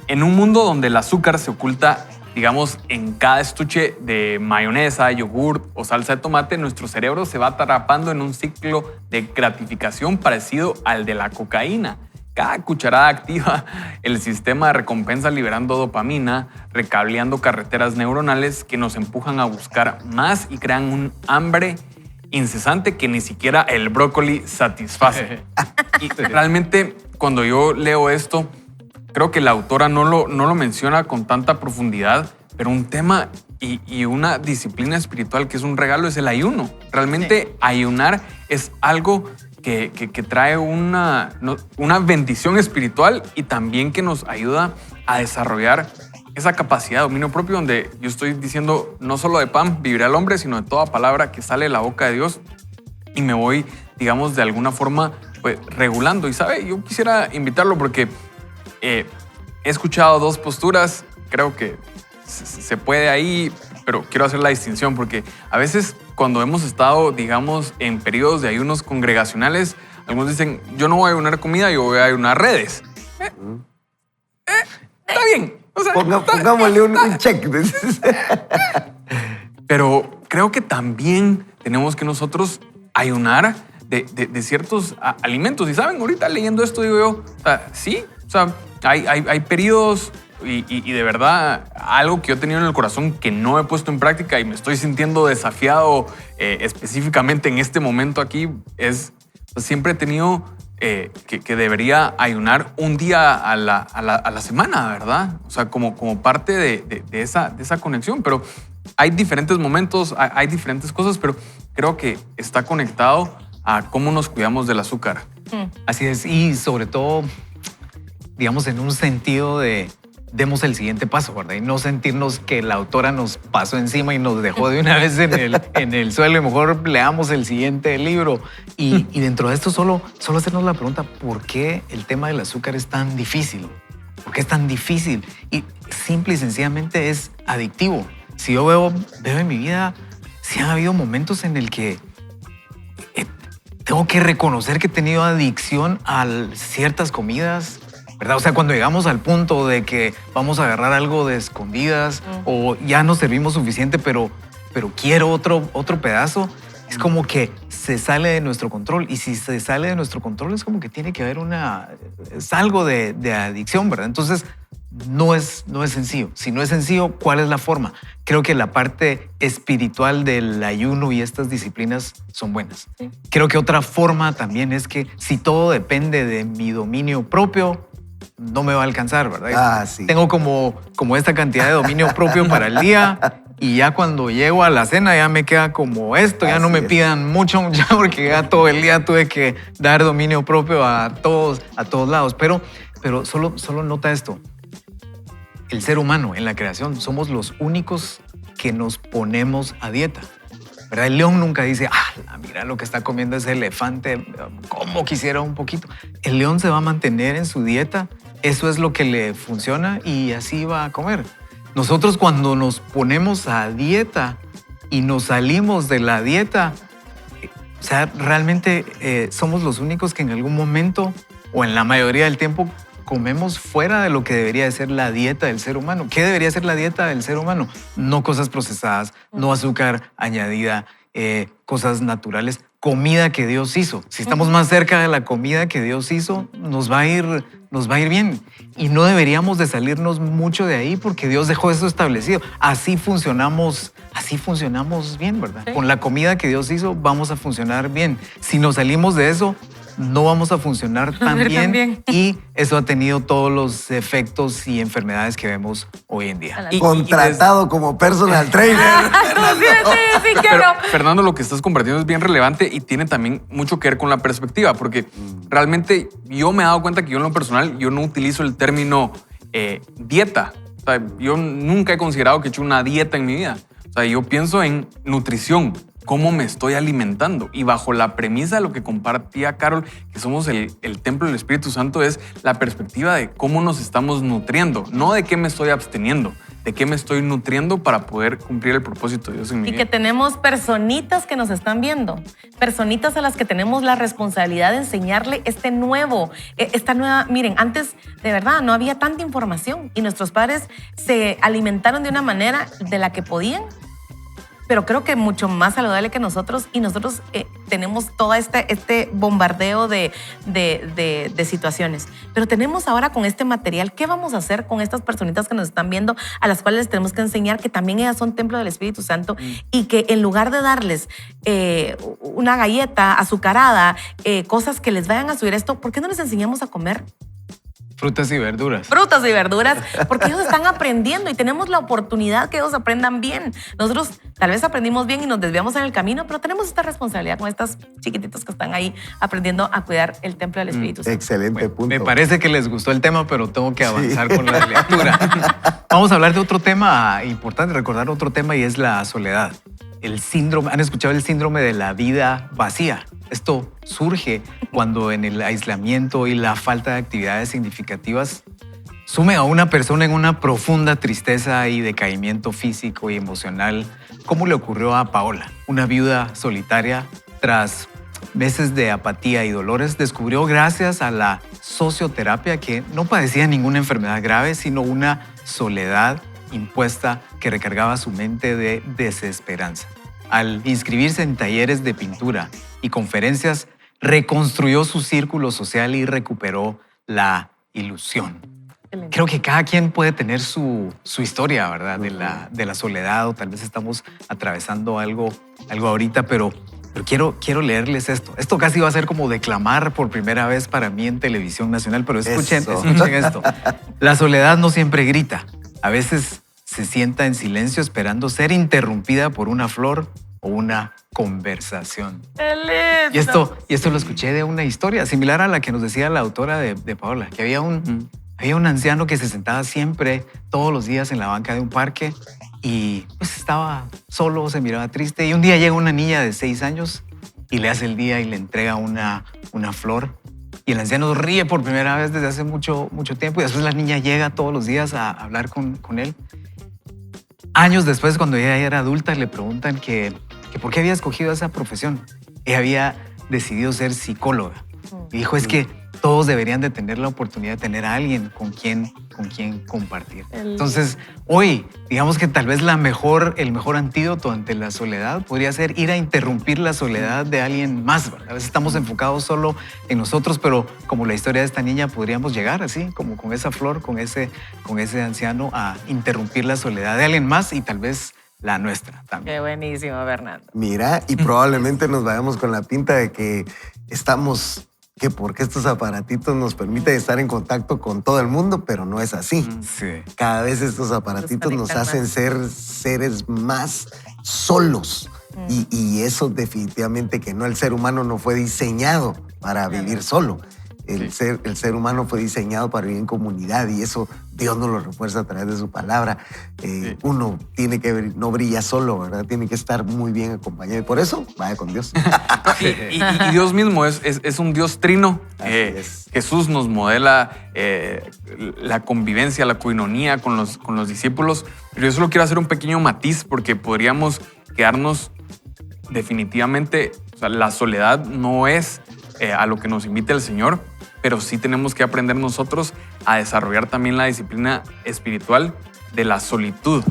[SPEAKER 3] En un mundo donde el azúcar se oculta, digamos, en cada estuche de mayonesa, yogur o salsa de tomate, nuestro cerebro se va atrapando en un ciclo de gratificación parecido al de la cocaína. Cada cucharada activa el sistema de recompensa liberando dopamina, recableando carreteras neuronales que nos empujan a buscar más y crean un hambre incesante que ni siquiera el brócoli satisface. Y realmente cuando yo leo esto, creo que la autora no lo menciona con tanta profundidad, pero un tema y una disciplina espiritual que es un regalo es el ayuno. Realmente ayunar es algo que trae una bendición espiritual y también que nos ayuda a desarrollar esa capacidad de dominio propio, donde yo estoy diciendo no solo de pan vivirá el hombre, sino de toda palabra que sale de la boca de Dios, y me voy, digamos, de alguna forma pues, regulando. Y sabe, yo quisiera invitarlo porque he escuchado 2 posturas, creo que se puede ahí, pero quiero hacer la distinción porque a veces cuando hemos estado, digamos, en periodos de ayunos congregacionales, algunos dicen, yo no voy a ayunar comida, yo voy a ayunar redes. Está bien. O sea,
[SPEAKER 5] pongámosle un check.
[SPEAKER 3] Pero creo que también tenemos que nosotros ayunar de ciertos alimentos. Y saben, ahorita leyendo esto digo yo, o sea, sí, o sea, hay periodos y de verdad algo que yo he tenido en el corazón que no he puesto en práctica y me estoy sintiendo desafiado específicamente en este momento aquí es, siempre he tenido que debería ayunar un día a la semana, ¿verdad? O sea, como parte de esa conexión, pero hay diferentes momentos, hay diferentes cosas, pero creo que está conectado a cómo nos cuidamos del azúcar.
[SPEAKER 4] Así es, y sobre todo, digamos, en un sentido de demos el siguiente paso, ¿verdad? Y no sentirnos que la autora nos pasó encima y nos dejó de una vez en el suelo y mejor leamos el siguiente libro. Y dentro de esto solo hacernos la pregunta, ¿por qué el tema del azúcar es tan difícil? ¿Por qué es tan difícil? Y simple y sencillamente es adictivo. Si yo veo en mi vida, sí han habido momentos en el que tengo que reconocer que he tenido adicción a ciertas comidas, ¿verdad? O sea, cuando llegamos al punto de que vamos a agarrar algo de escondidas o ya no servimos suficiente, pero quiero otro pedazo, es como que se sale de nuestro control. Y si se sale de nuestro control es como que tiene que haber es algo de adicción, ¿verdad? Entonces, no es sencillo. Si no es sencillo, ¿cuál es la forma? Creo que la parte espiritual del ayuno y estas disciplinas son buenas. Sí. Creo que otra forma también es que si todo depende de mi dominio propio, no me va a alcanzar, ¿verdad? Sí. Tengo como esta cantidad de dominio propio para el día y ya cuando llego a la cena ya me queda como esto, ya no me pidan mucho ya porque ya todo el día tuve que dar dominio propio a todos lados. Pero solo nota esto. El ser humano en la creación somos los únicos que nos ponemos a dieta, ¿verdad? El león nunca dice, mira lo que está comiendo ese elefante, cómo quisiera un poquito. El león se va a mantener en su dieta, eso es lo que le funciona y así va a comer. Nosotros cuando nos ponemos a dieta y nos salimos de la dieta, o sea, realmente somos los únicos que en algún momento o en la mayoría del tiempo comemos fuera de lo que debería de ser la dieta del ser humano. ¿Qué debería ser la dieta del ser humano? No cosas procesadas, no azúcar añadida, cosas naturales, comida que Dios hizo. Si estamos más cerca de la comida que Dios hizo, nos va a ir bien. Y no deberíamos de salirnos mucho de ahí porque Dios dejó eso establecido. Así funcionamos bien, ¿verdad? Sí. Con la comida que Dios hizo vamos a funcionar bien. Si nos salimos de eso, no vamos a funcionar tan bien y eso ha tenido todos los efectos y enfermedades que vemos hoy en día.
[SPEAKER 5] Contratado como personal trainer.
[SPEAKER 2] Sí,
[SPEAKER 3] pero, Fernando, lo que estás compartiendo es bien relevante y tiene también mucho que ver con la perspectiva, porque realmente yo me he dado cuenta que yo en lo personal, yo no utilizo el término dieta. O sea, yo nunca he considerado que he hecho una dieta en mi vida. O sea, yo pienso en nutrición. ¿Cómo me estoy alimentando? Y bajo la premisa de lo que compartía Carol, que somos el templo del Espíritu Santo, es la perspectiva de cómo nos estamos nutriendo, no de qué me estoy absteniendo, de qué me estoy nutriendo para poder cumplir el propósito de Dios en mi vida.
[SPEAKER 2] Y que tenemos personitas que nos están viendo, personitas a las que tenemos la responsabilidad de enseñarle esta nueva, miren, antes de verdad no había tanta información y nuestros padres se alimentaron de una manera de la que podían, pero creo que mucho más saludable que nosotros y nosotros tenemos todo este bombardeo de situaciones. Pero tenemos ahora con este material, ¿qué vamos a hacer con estas personitas que nos están viendo, a las cuales les tenemos que enseñar que también ellas son templo del Espíritu Santo y que en lugar de darles una galleta azucarada, cosas que les vayan a subir esto, ¿por qué no les enseñamos a comer
[SPEAKER 4] frutas y verduras?
[SPEAKER 2] Frutas y verduras, porque ellos están aprendiendo y tenemos la oportunidad que ellos aprendan bien. Nosotros tal vez aprendimos bien y nos desviamos en el camino, pero tenemos esta responsabilidad con estas chiquititos que están ahí aprendiendo a cuidar el templo del Espíritu Santo.
[SPEAKER 5] Excelente punto.
[SPEAKER 4] Me parece que les gustó el tema, pero tengo que avanzar con la lectura. Vamos a hablar de otro tema importante, recordar otro tema y es la soledad. El síndrome, ¿han escuchado el síndrome de la vida vacía? Esto surge cuando en el aislamiento y la falta de actividades significativas sume a una persona en una profunda tristeza y decaimiento físico y emocional, como le ocurrió a Paola, una viuda solitaria. Tras meses de apatía y dolores, descubrió gracias a la socioterapia que no padecía ninguna enfermedad grave, sino una soledad impuesta que recargaba su mente de desesperanza. Al inscribirse en talleres de pintura y conferencias, reconstruyó su círculo social y recuperó la ilusión. creo que cada quien puede tener su historia, ¿verdad? De la soledad, o tal vez estamos atravesando algo ahorita, pero quiero leerles esto. Esto casi va a ser como declamar por primera vez para mí en televisión nacional, pero escuchen esto. La soledad no siempre grita. A veces se sienta en silencio esperando ser interrumpida por una flor o una conversación. Y esto lo escuché de una historia similar a la que nos decía la autora de Paola, que había un anciano que se sentaba siempre, todos los días en la banca de un parque y pues estaba solo, se miraba triste. Y un día llega una niña de 6 años y le hace el día y le entrega una flor. Y el anciano ríe por primera vez desde hace mucho tiempo. Y después la niña llega todos los días a hablar con él. Años después, cuando ella era adulta, le preguntan que por qué había escogido esa profesión. Ella había decidido ser psicóloga. Y dijo, es que todos deberían de tener la oportunidad de tener a alguien con quien compartir. Entonces, hoy, digamos que tal vez el mejor antídoto ante la soledad podría ser ir a interrumpir la soledad de alguien más, ¿verdad? A veces estamos enfocados solo en nosotros, pero como la historia de esta niña, podríamos llegar así, como con esa flor, con ese anciano, a interrumpir la soledad de alguien más y tal vez la nuestra también.
[SPEAKER 2] Qué buenísimo, Bernardo.
[SPEAKER 5] Mira, y probablemente nos vayamos con la pinta de que estamos... que porque estos aparatitos nos permiten estar en contacto con todo el mundo, pero no es así.
[SPEAKER 4] Sí.
[SPEAKER 5] Cada vez estos aparatitos nos hacen ser seres más solos. Y eso definitivamente que no, el ser humano no fue diseñado para vivir solo. El ser humano fue diseñado para vivir en comunidad y eso Dios nos lo refuerza a través de su palabra. Uno tiene que no brilla solo, ¿verdad? Tiene que estar muy bien acompañado y por eso vaya con Dios.
[SPEAKER 3] y Dios mismo es un Dios trino. Jesús nos modela la convivencia, la coinonía con los discípulos. Pero yo solo quiero hacer un pequeño matiz porque podríamos quedarnos definitivamente, o sea, la soledad no es a lo que nos invita el Señor, pero sí tenemos que aprender nosotros a desarrollar también la disciplina espiritual de la solitud.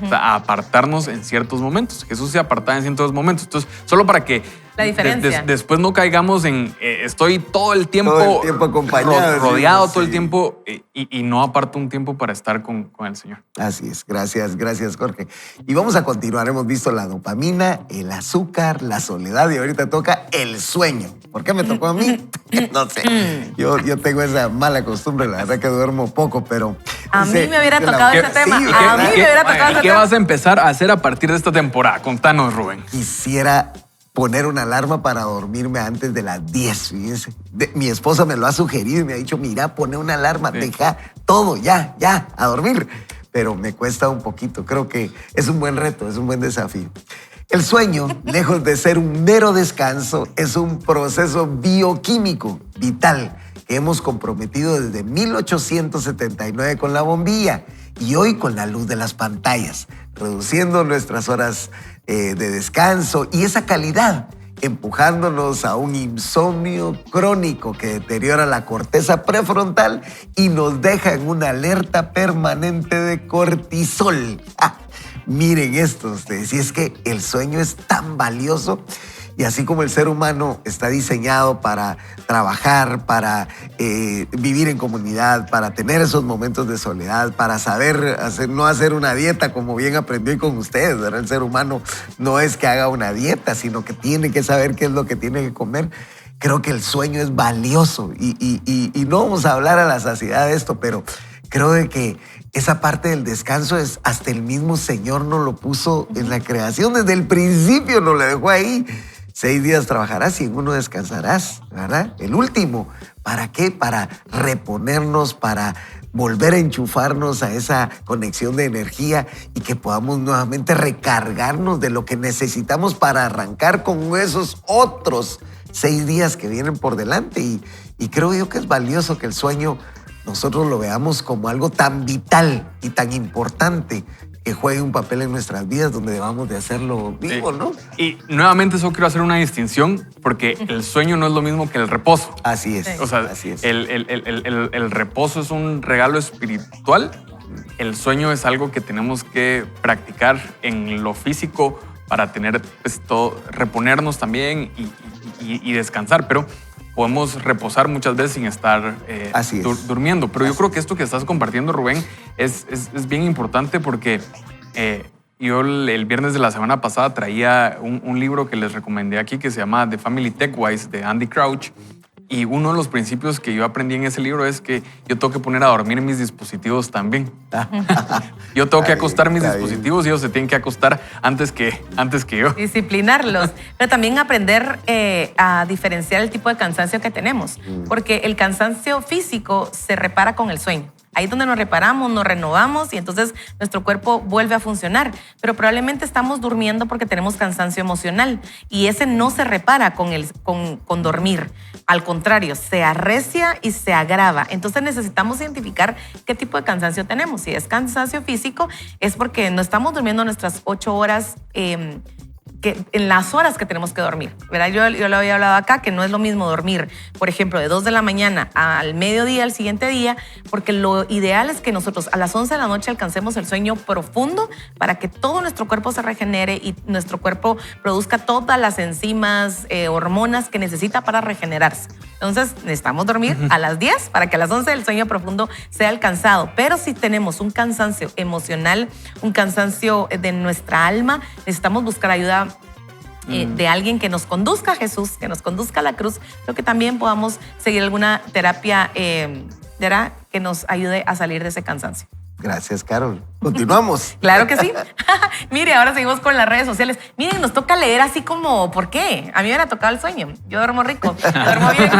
[SPEAKER 3] O sea, a apartarnos en ciertos momentos. Jesús se apartaba en ciertos momentos. Entonces, solo para que
[SPEAKER 2] la diferencia.
[SPEAKER 3] Después no caigamos en estoy todo el tiempo
[SPEAKER 5] acompañado,
[SPEAKER 3] rodeado todo el tiempo y no aparto un tiempo para estar con el Señor.
[SPEAKER 5] Así es. Gracias, Jorge. Y vamos a continuar. Hemos visto la dopamina, el azúcar, la soledad y ahorita toca el sueño. ¿Por qué me tocó a mí? No sé. Yo tengo esa mala costumbre, la verdad que duermo poco, pero...
[SPEAKER 2] A mí me hubiera tocado ese tema.
[SPEAKER 5] Sí,
[SPEAKER 2] a mí me hubiera tocado ese tema.
[SPEAKER 3] ¿Qué vas a empezar a hacer a partir de esta temporada? Contanos, Rubén.
[SPEAKER 5] Quisiera poner una alarma para dormirme antes de las 10. Fíjense. Mi esposa me lo ha sugerido y me ha dicho, mira, pone una alarma, deja todo, ya, a dormir. Pero me cuesta un poquito. Creo que es un buen reto, es un buen desafío. El sueño, lejos de ser un mero descanso, es un proceso bioquímico vital que hemos comprometido desde 1879 con la bombilla y hoy con la luz de las pantallas, reduciendo nuestras horas de descanso y esa calidad, empujándonos a un insomnio crónico que deteriora la corteza prefrontal y nos deja en una alerta permanente de cortisol. Miren esto ustedes, si es que el sueño es tan valioso y así como el ser humano está diseñado para trabajar, para vivir en comunidad, para tener esos momentos de soledad, para saber no hacer una dieta como bien aprendí con ustedes, ¿verdad? El ser humano no es que haga una dieta, sino que tiene que saber qué es lo que tiene que comer. Creo que el sueño es valioso y no vamos a hablar a la saciedad de esto, pero creo de que esa parte del descanso es hasta el mismo Señor nos lo puso en la creación. Desde el principio nos lo dejó ahí. 6 días trabajarás y en 1 descansarás, ¿verdad? El último. ¿Para qué? Para reponernos, para volver a enchufarnos a esa conexión de energía y que podamos nuevamente recargarnos de lo que necesitamos para arrancar con esos otros 6 días que vienen por delante. Y creo yo que es valioso que el sueño nosotros lo veamos como algo tan vital y tan importante que juegue un papel en nuestras vidas donde debamos de hacerlo vivo, ¿no?
[SPEAKER 3] Y nuevamente solo quiero hacer una distinción porque el sueño no es lo mismo que el reposo.
[SPEAKER 5] Así es.
[SPEAKER 3] O sea,
[SPEAKER 5] así es.
[SPEAKER 3] El reposo es un regalo espiritual. El sueño es algo que tenemos que practicar en lo físico para tener reponernos también y descansar. Pero podemos reposar muchas veces sin estar durmiendo. Pero yo creo que esto que estás compartiendo, Rubén, es bien importante porque yo el viernes de la semana pasada traía un libro que les recomendé aquí que se llama The Family Tech Wise de Andy Crouch. Y uno de los principios que yo aprendí en ese libro es que yo tengo que poner a dormir mis dispositivos también. Yo tengo que acostar mis dispositivos y ellos se tienen que acostar antes que yo.
[SPEAKER 2] Disciplinarlos. Pero también aprender a diferenciar el tipo de cansancio que tenemos. Porque el cansancio físico se repara con el sueño. Ahí es donde nos reparamos, nos renovamos y entonces nuestro cuerpo vuelve a funcionar. Pero probablemente estamos durmiendo porque tenemos cansancio emocional y ese no se repara con dormir. Al contrario, se arrecia y se agrava. Entonces necesitamos identificar qué tipo de cansancio tenemos. Si es cansancio físico, es porque no estamos durmiendo nuestras 8 horas en las horas que tenemos que dormir, ¿verdad? Yo lo había hablado acá, que no es lo mismo dormir, por ejemplo, de 2 de la mañana al mediodía, al siguiente día, porque lo ideal es que nosotros a las 11 de la noche alcancemos el sueño profundo para que todo nuestro cuerpo se regenere y nuestro cuerpo produzca todas las enzimas, hormonas que necesita para regenerarse. Entonces, necesitamos dormir a las 10 para que a las 11 el sueño profundo sea alcanzado. Pero si tenemos un cansancio emocional, un cansancio de nuestra alma, necesitamos buscar ayuda de alguien que nos conduzca a Jesús, que nos conduzca a la cruz, pero que también podamos seguir alguna terapia que nos ayude a salir de ese cansancio.
[SPEAKER 5] Gracias, Carol. Continuamos.
[SPEAKER 2] Claro que sí. Mire, ahora seguimos con las redes sociales. Miren, nos toca leer así como, ¿por qué? A mí me ha tocado el sueño. Yo duermo rico, duermo bien.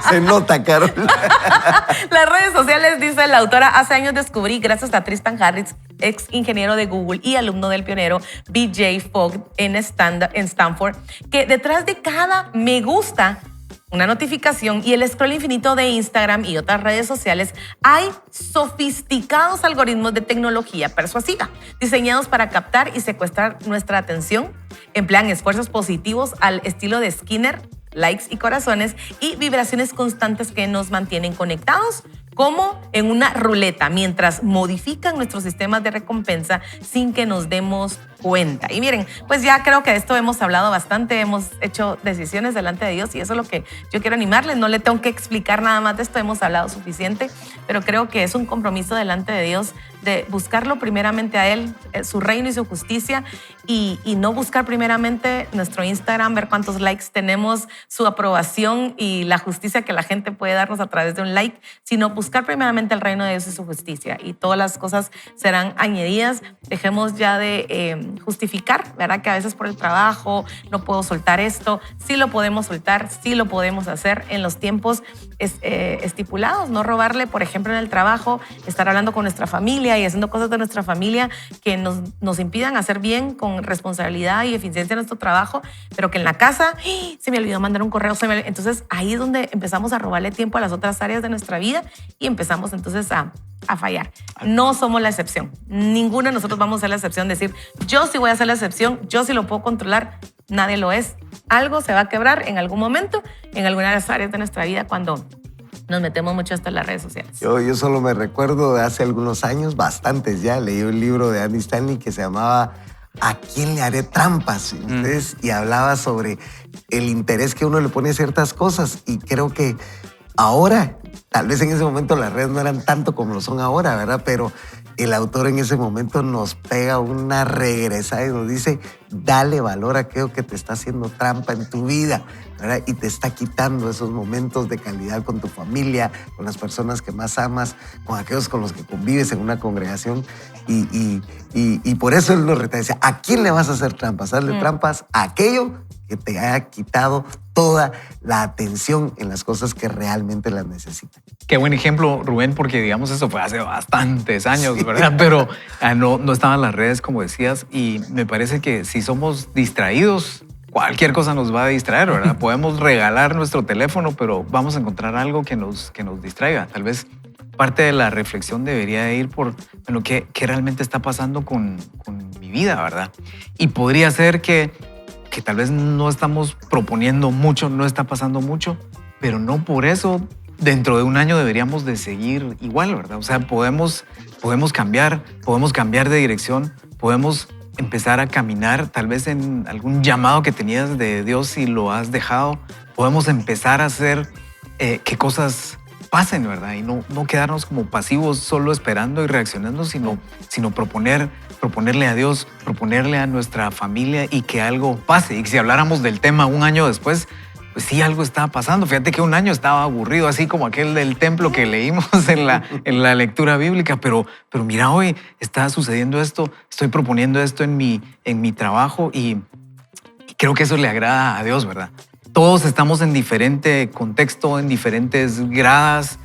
[SPEAKER 5] Se nota, Carol.
[SPEAKER 2] Las redes sociales, dice la autora, hace años descubrí, gracias a Tristan Harris, ex ingeniero de Google y alumno del pionero BJ Fogg en Stanford, que detrás de cada me gusta, una notificación y el scroll infinito de Instagram y otras redes sociales, hay sofisticados algoritmos de tecnología persuasiva diseñados para captar y secuestrar nuestra atención. Emplean esfuerzos positivos al estilo de Skinner, likes y corazones y vibraciones constantes que nos mantienen conectados como en una ruleta, mientras modifican nuestros sistemas de recompensa sin que nos demos cuenta. Y miren, pues ya creo que de esto hemos hablado bastante, hemos hecho decisiones delante de Dios y eso es lo que yo quiero animarles. No le tengo que explicar nada más de esto, hemos hablado suficiente, pero creo que es un compromiso delante de Dios de buscarlo primeramente a Él, su reino y su justicia y no buscar primeramente nuestro Instagram, ver cuántos likes tenemos, su aprobación y la justicia que la gente puede darnos a través de un like, sino buscar primeramente el reino de Dios y su justicia y todas las cosas serán añadidas. Dejemos ya de justificar, ¿verdad? Que a veces por el trabajo no puedo soltar esto. Sí lo podemos soltar, sí lo podemos hacer en los tiempos estipulados. No robarle, por ejemplo, en el trabajo, estar hablando con nuestra familia y haciendo cosas de nuestra familia que nos impidan hacer bien con responsabilidad y eficiencia en nuestro trabajo, pero que en la casa se me olvidó mandar un correo. Entonces ahí es donde empezamos a robarle tiempo a las otras áreas de nuestra vida y empezamos entonces a fallar. No somos la excepción. Ninguno de nosotros vamos a ser la excepción. Decir, yo sí voy a ser la excepción, yo sí lo puedo controlar. Nadie lo es. Algo se va a quebrar en algún momento, en alguna de las áreas de nuestra vida cuando nos metemos mucho hasta en las redes sociales.
[SPEAKER 5] Yo solo me recuerdo de hace algunos años, bastantes ya, leí un libro de Andy Stanley que se llamaba ¿A quién le haré trampas? Y hablaba sobre el interés que uno le pone a ciertas cosas. Y creo que ahora, tal vez en ese momento las redes no eran tanto como lo son ahora, ¿verdad? Pero el autor en ese momento nos pega una regresada y nos dice, dale valor a aquello que te está haciendo trampa en tu vida, ¿verdad? Y te está quitando esos momentos de calidad con tu familia, con las personas que más amas, con aquellos con los que convives en una congregación. Y por eso él nos reta, dice, ¿a quién le vas a hacer trampas? Hazle trampas a aquello que te haya quitado toda la atención en las cosas que realmente las necesitan.
[SPEAKER 4] Qué buen ejemplo, Rubén, porque digamos eso fue hace bastantes años, ¿verdad? Pero no estaban las redes, como decías, y me parece que si somos distraídos, cualquier cosa nos va a distraer, ¿verdad? Podemos regalar nuestro teléfono, pero vamos a encontrar algo que nos distraiga. Tal vez parte de la reflexión debería ir por bueno, qué realmente está pasando con mi vida, ¿verdad? Y podría ser que tal vez no estamos proponiendo mucho, no está pasando mucho, pero no por eso dentro de un año deberíamos de seguir igual, ¿verdad? O sea, podemos cambiar de dirección, podemos empezar a caminar tal vez en algún llamado que tenías de Dios y lo has dejado. podemos empezar a hacer que cosas pasen, ¿verdad? Y no quedarnos como pasivos solo esperando y reaccionando, sino proponerle a Dios, proponerle a nuestra familia y que algo pase. Y si habláramos del tema un año después, pues sí, algo estaba pasando. Fíjate que un año estaba aburrido, así como aquel del templo que leímos en la lectura bíblica, pero mira, hoy está sucediendo esto, estoy proponiendo esto en mi trabajo y creo que eso le agrada a Dios, ¿verdad? Todos estamos en diferente contexto, en diferentes gradas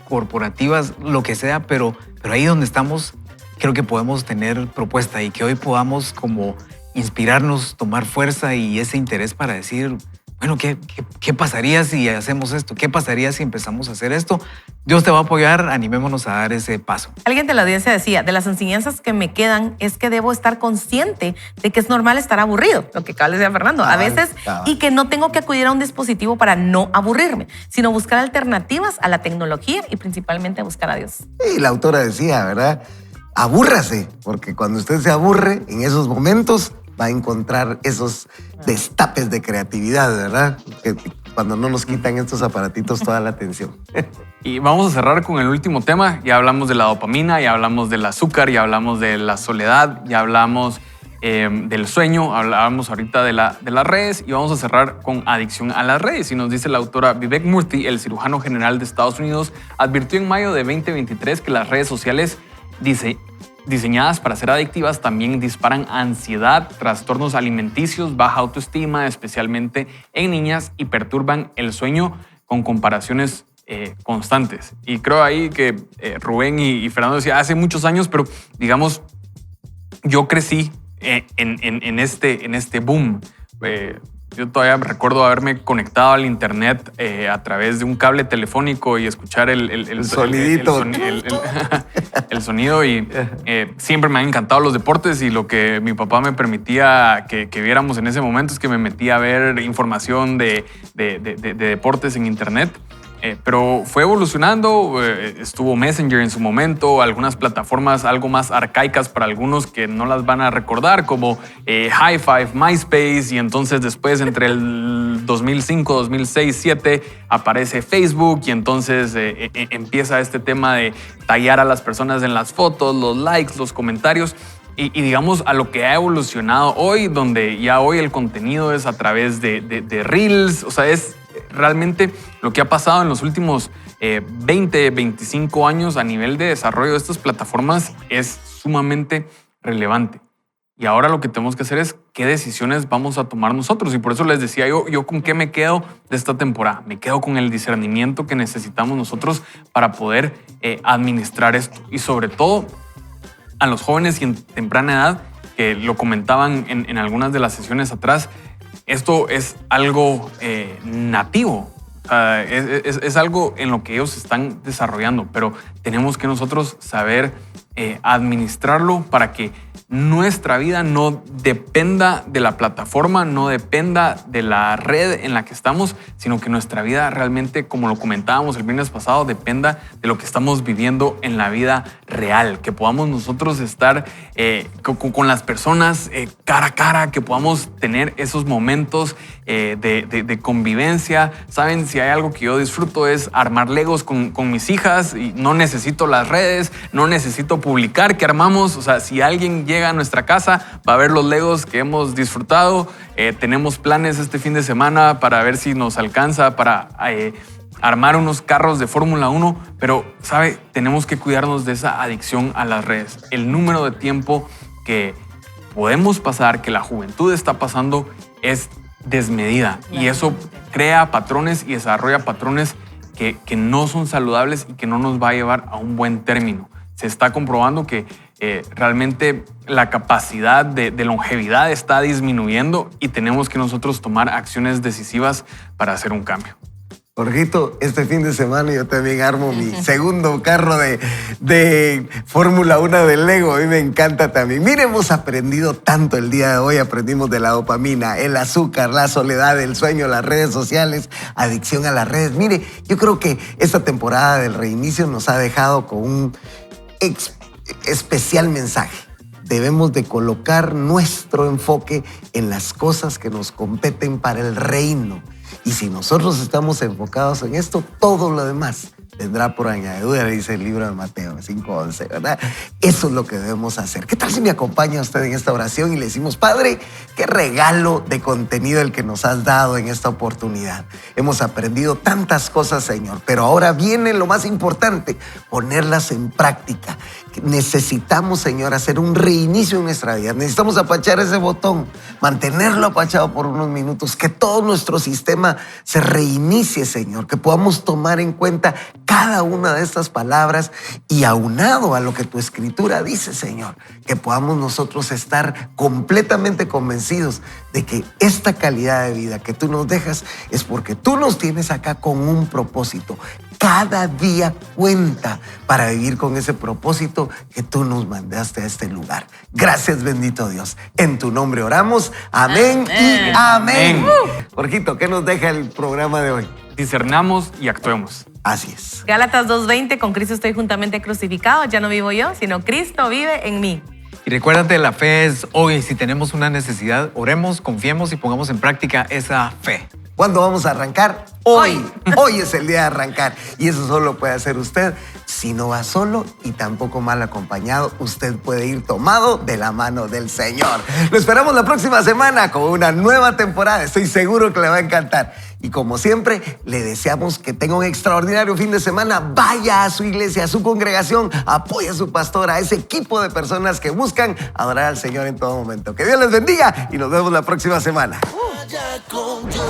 [SPEAKER 4] corporativas, lo que sea, pero ahí donde estamos, creo que podemos tener propuesta y que hoy podamos como inspirarnos, tomar fuerza y ese interés para decir, bueno, ¿qué pasaría si hacemos esto? ¿Qué pasaría si empezamos a hacer esto? Dios te va a apoyar, animémonos a dar ese paso.
[SPEAKER 2] Alguien de la audiencia decía, de las enseñanzas que me quedan es que debo estar consciente de que es normal estar aburrido, lo que acaba de decir Fernando, a veces, y que no tengo que acudir a un dispositivo para no aburrirme, sino buscar alternativas a la tecnología y principalmente buscar a Dios.
[SPEAKER 5] Y la autora decía, ¿verdad? Abúrrase, porque cuando usted se aburre en esos momentos va a encontrar esos destapes de creatividad, ¿verdad? Que cuando no nos quitan estos aparatitos toda la atención.
[SPEAKER 3] Y vamos a cerrar con el último tema. Ya hablamos de la dopamina, ya hablamos del azúcar, ya hablamos de la soledad, ya hablamos del sueño, hablábamos ahorita de las redes y vamos a cerrar con adicción a las redes. Y nos dice la autora Vivek Murthy, el cirujano general de Estados Unidos, advirtió en mayo de 2023 que las redes sociales diseñadas para ser adictivas también disparan ansiedad, trastornos alimenticios, baja autoestima, especialmente en niñas, y perturban el sueño con comparaciones constantes. Y creo ahí que Rubén y Fernando decía hace muchos años, pero digamos, yo crecí en este boom. Yo todavía recuerdo haberme conectado al internet a través de un cable telefónico y escuchar el
[SPEAKER 5] sonidito.
[SPEAKER 3] El sonido y siempre me han encantado los deportes y lo que mi papá me permitía que viéramos en ese momento es que me metía a ver información de deportes en internet. Pero fue evolucionando, estuvo Messenger en su momento, algunas plataformas algo más arcaicas para algunos que no las van a recordar, como High Five, MySpace, y entonces después entre el 2005, 2006, 2007 aparece Facebook y entonces empieza este tema de tallar a las personas en las fotos, los likes, los comentarios. Y digamos a lo que ha evolucionado hoy, donde ya hoy el contenido es a través de Reels, o sea, es realmente lo que ha pasado en los últimos 20, 25 años a nivel de desarrollo de estas plataformas es sumamente relevante. Y ahora lo que tenemos que hacer es qué decisiones vamos a tomar nosotros. Y por eso les decía yo con qué me quedo de esta temporada. Me quedo con el discernimiento que necesitamos nosotros para poder administrar esto. Y sobre todo a los jóvenes y en temprana edad, que lo comentaban en algunas de las sesiones atrás, esto es algo nativo, es algo en lo que ellos están desarrollando, pero tenemos que nosotros saber administrarlo para que nuestra vida no dependa de la plataforma, no dependa de la red en la que estamos, sino que nuestra vida realmente, como lo comentábamos el viernes pasado, dependa de lo que estamos viviendo en la vida real, que podamos nosotros estar con las personas cara a cara, que podamos tener esos momentos de convivencia. Saben, si hay algo que yo disfruto es armar Legos con mis hijas y no necesito las redes, no necesito publicar que armamos. O sea, si alguien llega a nuestra casa va a ver los Legos que hemos disfrutado. Tenemos planes este fin de semana para ver si nos alcanza para armar unos carros de Fórmula 1, pero, ¿sabe? Tenemos que cuidarnos de esa adicción a las redes. El número de tiempo que podemos pasar, que la juventud está pasando, es desmedida. Y eso crea patrones y desarrolla patrones que no son saludables y que no nos va a llevar a un buen término. Se está comprobando que realmente la capacidad de longevidad está disminuyendo y tenemos que nosotros tomar acciones decisivas para hacer un cambio.
[SPEAKER 5] Jorgito, este fin de semana yo también armo mi segundo carro de Fórmula 1 de Lego. A mí me encanta también. Mire, hemos aprendido tanto el día de hoy. Aprendimos de la dopamina, el azúcar, la soledad, el sueño, las redes sociales, adicción a las redes. Mire, yo creo que esta temporada del reinicio nos ha dejado con un especial mensaje. debemos de colocar nuestro enfoque en las cosas que nos competen para el reino. Y si nosotros estamos enfocados en esto, todo lo demás vendrá por añadidura, dice el libro de Mateo 5:11, ¿verdad? Eso es lo que debemos hacer. ¿Qué tal si me acompaña usted en esta oración y le decimos, Padre, qué regalo de contenido el que nos has dado en esta oportunidad? Hemos aprendido tantas cosas, Señor, pero ahora viene lo más importante, ponerlas en práctica. Necesitamos, Señor, hacer un reinicio en nuestra vida. Necesitamos apachar ese botón, mantenerlo apachado por unos minutos, que todo nuestro sistema se reinicie, Señor, que podamos tomar en cuenta cada una de estas palabras y aunado a lo que tu escritura dice, Señor, que podamos nosotros estar completamente convencidos de que esta calidad de vida que tú nos dejas es porque tú nos tienes acá con un propósito. Cada día cuenta para vivir con ese propósito que tú nos mandaste a este lugar. Gracias, bendito Dios. En tu nombre oramos. Amén, y amén. Jorgito, ¿qué nos deja el programa de hoy?
[SPEAKER 3] Discernamos y actuemos.
[SPEAKER 5] Así es.
[SPEAKER 2] Gálatas 2:20, con Cristo estoy juntamente crucificado, ya no vivo yo, sino Cristo vive en mí.
[SPEAKER 4] Y recuérdate, la fe es hoy. Si tenemos una necesidad, oremos, confiemos y pongamos en práctica esa fe.
[SPEAKER 5] ¿Cuándo vamos a arrancar? Hoy. Hoy es el día de arrancar. Y eso solo puede hacer usted. Si no va solo y tampoco mal acompañado, usted puede ir tomado de la mano del Señor. Lo esperamos la próxima semana con una nueva temporada. Estoy seguro que le va a encantar. Y como siempre, le deseamos que tenga un extraordinario fin de semana. Vaya a su iglesia, a su congregación, apoye a su pastor, a ese equipo de personas que buscan adorar al Señor en todo momento. Que Dios les bendiga y nos vemos la próxima semana.
[SPEAKER 6] Vaya con Dios.